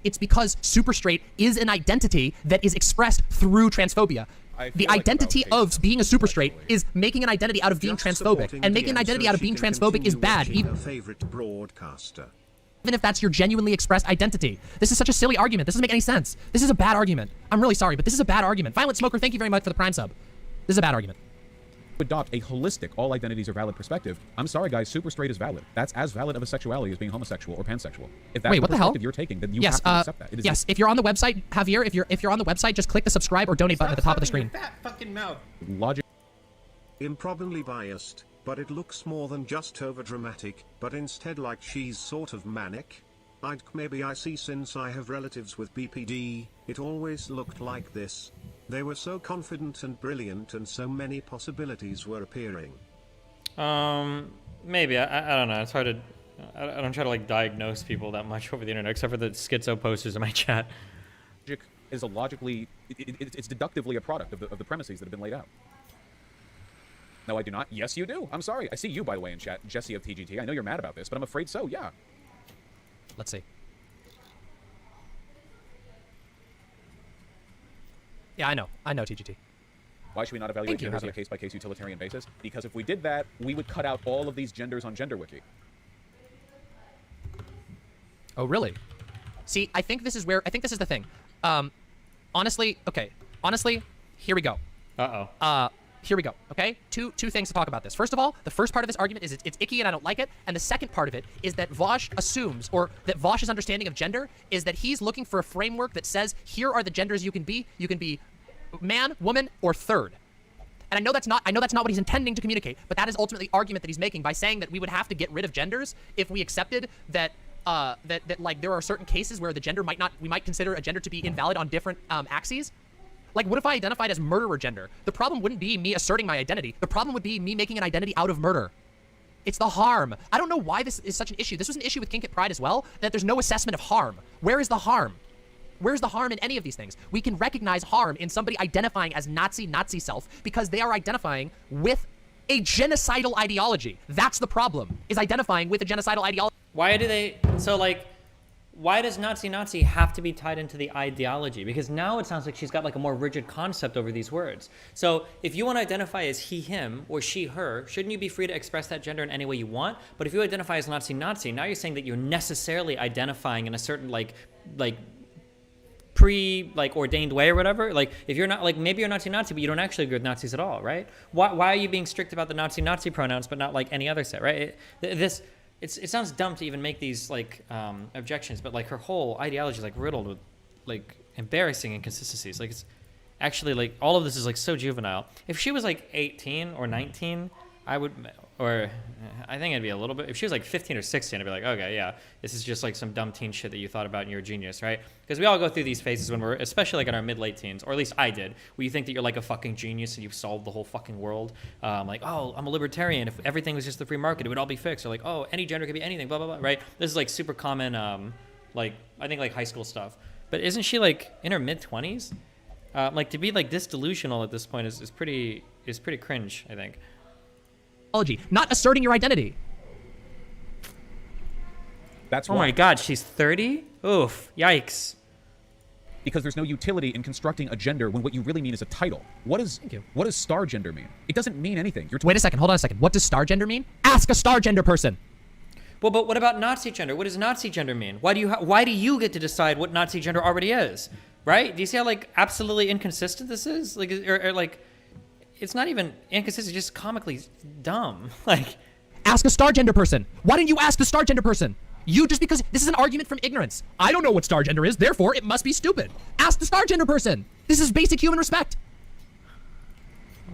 It's because super straight is an identity that is expressed through transphobia. The identity of being a super straight is making an identity out of being transphobic, and making an identity out of being transphobic is bad. Even if that's your genuinely expressed identity. This is such a silly argument. This doesn't make any sense. This is a bad argument. I'm really sorry, but this is a bad argument. Violent Smoker, thank you very much for the Prime sub. This is a bad argument. adopt a holistic all identities are valid perspective, I'm sorry guys, super straight is valid. That's as valid of a sexuality as being homosexual or pansexual. If that's Wait, what the hell? you're taking, then you have to accept that. It is yes, if you're on the website, Javier, if you're on the website, just click the subscribe or donate button at the top of the screen. Fat fucking mouth. logic. Improbably biased, but it looks more than just overdramatic, but instead like she's sort of manic. Maybe I see since I have relatives with BPD, it always looked like this. They were so confident and brilliant and so many possibilities were appearing. Maybe. I don't know. It's hard to... I don't try to, like, diagnose people that much over the internet, except for the schizo posters in my chat. Logic is a logically... It's deductively a product of the premises that have been laid out. No, I do not. Yes, you do. I'm sorry. I see you, by the way, in chat. Jesse of TGT. I know you're mad about this, but I'm afraid so, yeah. Let's see. Yeah, I know, TGT. Why should we not evaluate genders on a case-by-case utilitarian basis? Because if we did that, we would cut out all of these genders on GenderWiki. Oh, really? See, I think this is the thing. Honestly, here we go. Here we go, okay? Two things to talk about this. First of all, the first part of this argument is it's icky and I don't like it, and the second part of it is that Vaush assumes, or that Vaush's understanding of gender is that he's looking for a framework that says, here are the genders you can be. You can be man, woman, or third. And I know that's not what he's intending to communicate, but that is ultimately the argument that he's making by saying that we would have to get rid of genders if we accepted that like there are certain cases where the gender we might consider a gender to be invalid on different axes. Like, what if I identified as murderer gender? The problem wouldn't be me asserting my identity. The problem would be me making an identity out of murder. It's the harm. I don't know why this is such an issue. This was an issue with Kink at Pride as well, that there's no assessment of harm. Where is the harm? Where's the harm in any of these things? We can recognize harm in somebody identifying as Nazi self because they are identifying with a genocidal ideology. That's the problem, is identifying with a genocidal ideology. Why do they... So, like... Why does Nazi have to be tied into the ideology? Because now it sounds like she's got like a more rigid concept over these words. So if you want to identify as he, him, or she, her, shouldn't you be free to express that gender in any way you want? But if you identify as Nazi, now you're saying that you're necessarily identifying in a certain like ordained way or whatever. Like if you're not, like maybe you're Nazi, but you don't actually agree with Nazis at all, right? Why are you being strict about the Nazi pronouns but not like any other set, right? It sounds dumb to even make these like objections, but like her whole ideology is like riddled with like embarrassing inconsistencies. Like it's actually like all of this is like so juvenile. If she was like 18 or 19, I would, or I think it'd be a little bit. If she was like 15 or 16, I'd be like, okay, yeah, this is just like some dumb teen shit that you thought about and you're a genius, right? Because we all go through these phases when we're, especially like in our mid-late teens, or at least I did, where you think that you're like a fucking genius and you've solved the whole fucking world. Like, oh, I'm a libertarian. If everything was just the free market, it would all be fixed. Or like, oh, any gender could be anything, blah, blah, blah, right? This is like super common, like, I think like high school stuff. But isn't she like in her mid-20s? Like to be like this delusional at this point is pretty cringe, I think. Not asserting your identity. That's why. Oh my god, she's 30? Oof, yikes. Because there's no utility in constructing a gender when what you really mean is a title. What does star gender mean? It doesn't mean anything. Wait a second, hold on a second. What does star gender mean? Ask a star gender person. Well, but what about Nazi gender? What does Nazi gender mean? Why do you get to decide what Nazi gender already is? Right? Do you see how like absolutely inconsistent this is? Like, or like, it's not even inconsistent, just comically dumb. Like, ask a star gender person. Why didn't you ask the star gender person? You just because this is an argument from ignorance. I don't know what star gender is, therefore it must be stupid. Ask the star gender person. This is basic human respect.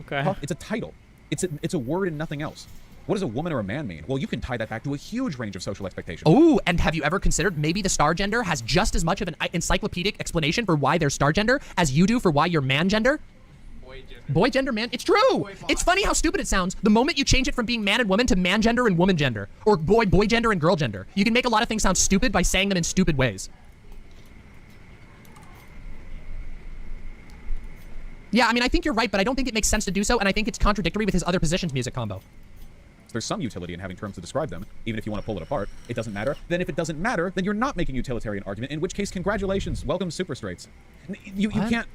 Okay. It's a title. It's a word and nothing else. What does a woman or a man mean? Well, you can tie that back to a huge range of social expectations. Oh, and have you ever considered maybe the star gender has just as much of an encyclopedic explanation for why they're star gender as you do for why you're man gender? Boy gender, man. It's true. It's funny how stupid it sounds. The moment you change it from being man and woman to man gender and woman gender, or boy gender and girl gender, you can make a lot of things sound stupid by saying them in stupid ways. Yeah, I mean, I think you're right, but I don't think it makes sense to do so, and I think it's contradictory with his other positions music combo. There's some utility in having terms to describe them, even if you want to pull it apart. It doesn't matter. Then if it doesn't matter, then you're not making a utilitarian argument, in which case, congratulations. Welcome to super straights. You can't...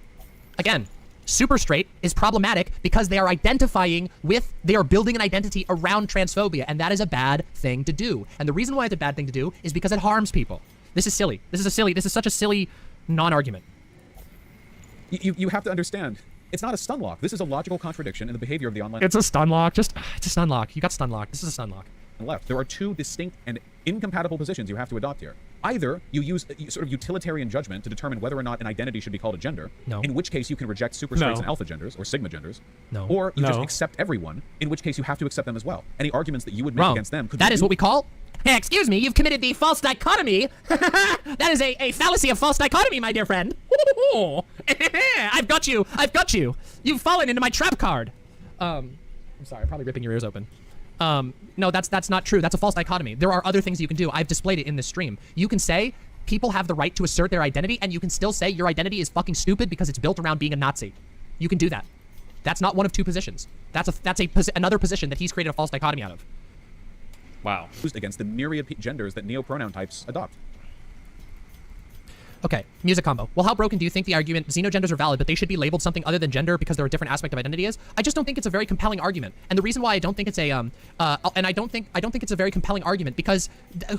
Again, super straight is problematic because they are identifying with, they are building an identity around transphobia, and that is a bad thing to do. And the reason why it's a bad thing to do is because it harms people. This is silly. This is such a silly non-argument. You have to understand, It's not a stun lock. This is a logical contradiction in the behavior of the online. It's a stun lock. It's a stun lock. You got stun lock. This is a stun lock. Left. There are two distinct and incompatible positions you have to adopt here. Either you use sort of utilitarian judgment to determine whether or not an identity should be called a gender, No. in which case you can reject superstraights and alpha genders or sigma genders, No. or you just No. accept everyone, in which case you have to accept them as well. Any arguments that you would make Wrong. against them could That be is what we call. Hey, excuse me, you've committed the false dichotomy. That is a fallacy of false dichotomy, my dear friend. I've got you. I've got you. You've fallen into my trap card. I'm sorry, I'm probably ripping your ears open. No, that's not true. That's a false dichotomy. There are other things you can do. I've displayed it in this stream. You can say people have the right to assert their identity, and you can still say your identity is fucking stupid because it's built around being a Nazi. You can do that. That's not one of two positions. That's another position that he's created a false dichotomy out of. Wow. used against the myriad genders that neo-pronoun types adopt. Okay, music combo. Well, how broken do you think the argument xenogenders are valid, but they should be labeled something other than gender because they're a different aspect of identity is? I just don't think it's a very compelling argument. And the reason why I don't think it's a and I don't think it's a very compelling argument because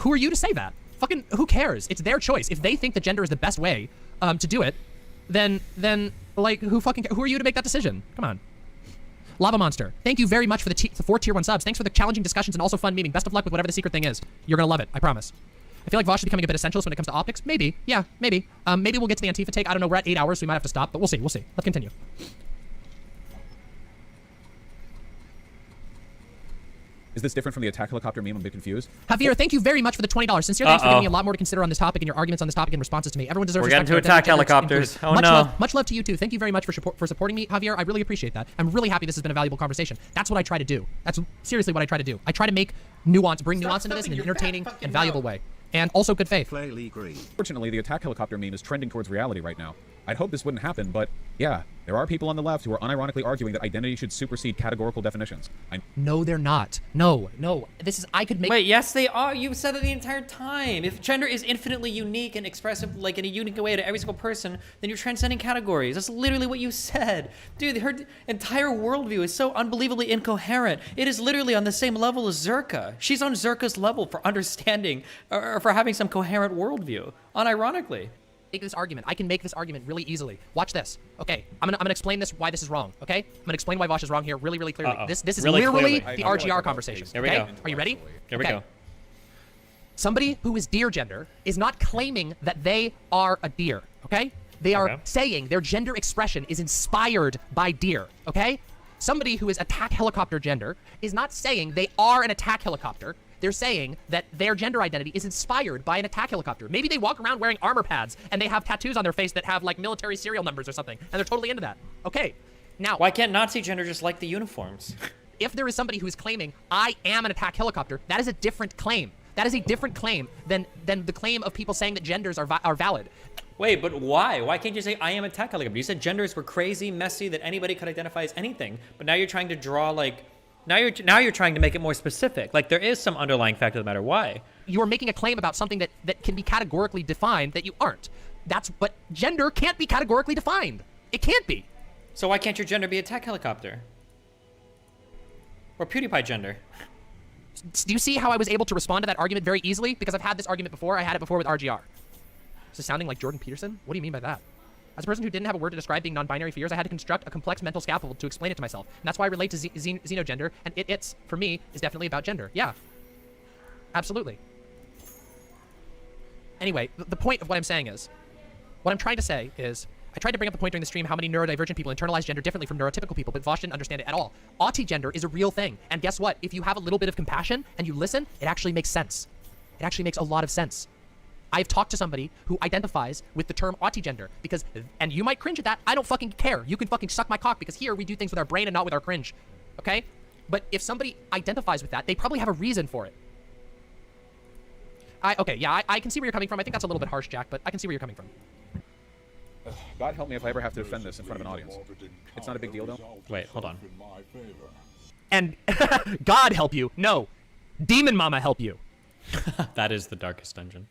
who are you to say that? Fucking who cares? It's their choice. If they think that gender is the best way to do it, then like who are you to make that decision? Come on. Lava Monster, thank you very much for the 4 tier 1 subs. Thanks for the challenging discussions and also fun memeing. Best of luck with whatever the secret thing is. You're gonna love it, I promise. I feel like Vaush is becoming a bit essentialist when it comes to optics. Maybe, yeah, maybe. Maybe we'll get to the Antifa take. I don't know. We're at 8 hours, so we might have to stop, but we'll see. We'll see. Let's continue. Is this different from the attack helicopter meme? I'm a bit confused. Javier, thank you very much for the $20. Sincerely, thanks for giving me a lot more to consider on this topic and your arguments on this topic and responses to me. Everyone deserves respect. We're getting to attack helicopters. Oh no. Much love to you too. Thank you very much for supporting me, Javier. I really appreciate that. I'm really happy this has been a valuable conversation. That's what I try to do. That's seriously what I try to do. I try to make nuance, bring nuance into this in an entertaining and valuable way. And also good faith. Fortunately, the attack helicopter meme is trending towards reality right now. I'd hope this wouldn't happen, but yeah, there are people on the left who are unironically arguing that identity should supersede categorical definitions. No, they're not. No. This is, I could make... Wait, yes, they are. You said it the entire time. If gender is infinitely unique and expressive, like in a unique way to every single person, then you're transcending categories. That's literally what you said. Dude, her entire worldview is so unbelievably incoherent. It is literally on the same level as Zerka. She's on Zerka's level for understanding, or for having some coherent worldview, unironically. Make this argument. I can make this argument really easily. Watch this. Okay, I'm gonna explain why this is wrong. Okay, I'm gonna explain why Vaush is wrong here really clearly. This is really literally clearly. the RGR conversation. Here we okay? go. Are you ready? Here we go. Somebody who is deer gender is not claiming that they are a deer. Okay, they are saying their gender expression is inspired by deer. Okay, somebody who is attack helicopter gender is not saying they are an attack helicopter. They're saying that their gender identity is inspired by an attack helicopter. Maybe they walk around wearing armor pads and they have tattoos on their face that have like military serial numbers or something, and they're totally into that. Okay, now... Why can't Nazi gender just like the uniforms? If there is somebody who is claiming, I am an attack helicopter, that is a different claim. That is a different claim than the claim of people saying that genders are valid. Wait, but why? Why can't you say, I am a attack helicopter? You said genders were crazy, messy, that anybody could identify as anything, but now you're trying to draw like... Now you're trying to make it more specific. Like there is some underlying fact of the matter. Why? You are making a claim about something that can be categorically defined that you aren't. But gender can't be categorically defined. It can't be. So why can't your gender be attack helicopter? Or PewDiePie gender? Do you see how I was able to respond to that argument very easily? Because I've had this argument before. I had it before with RGR. Is this sounding like Jordan Peterson? What do you mean by that? As a person who didn't have a word to describe being non-binary for years, I had to construct a complex mental scaffold to explain it to myself. And that's why I relate to xenogender, and it's, for me, is definitely about gender. Yeah. Absolutely. Anyway, the point of what I'm saying is, what I'm trying to say is, I tried to bring up the point during the stream how many neurodivergent people internalize gender differently from neurotypical people, but Vaush didn't understand it at all. Autigender is a real thing, and guess what? If you have a little bit of compassion and you listen, it actually makes sense. It actually makes a lot of sense. I've talked to somebody who identifies with the term autigender because, and you might cringe at that, I don't fucking care. You can fucking suck my cock because here we do things with our brain and not with our cringe, okay? But if somebody identifies with that, they probably have a reason for it. Okay, yeah, I can see where you're coming from. I think that's a little bit harsh, Jack, but I can see where you're coming from. God help me if I ever have to defend this in front of an audience. It's not a big deal, though. Wait, hold on. And God help you. No. Demonmama help you. That is the darkest dungeon.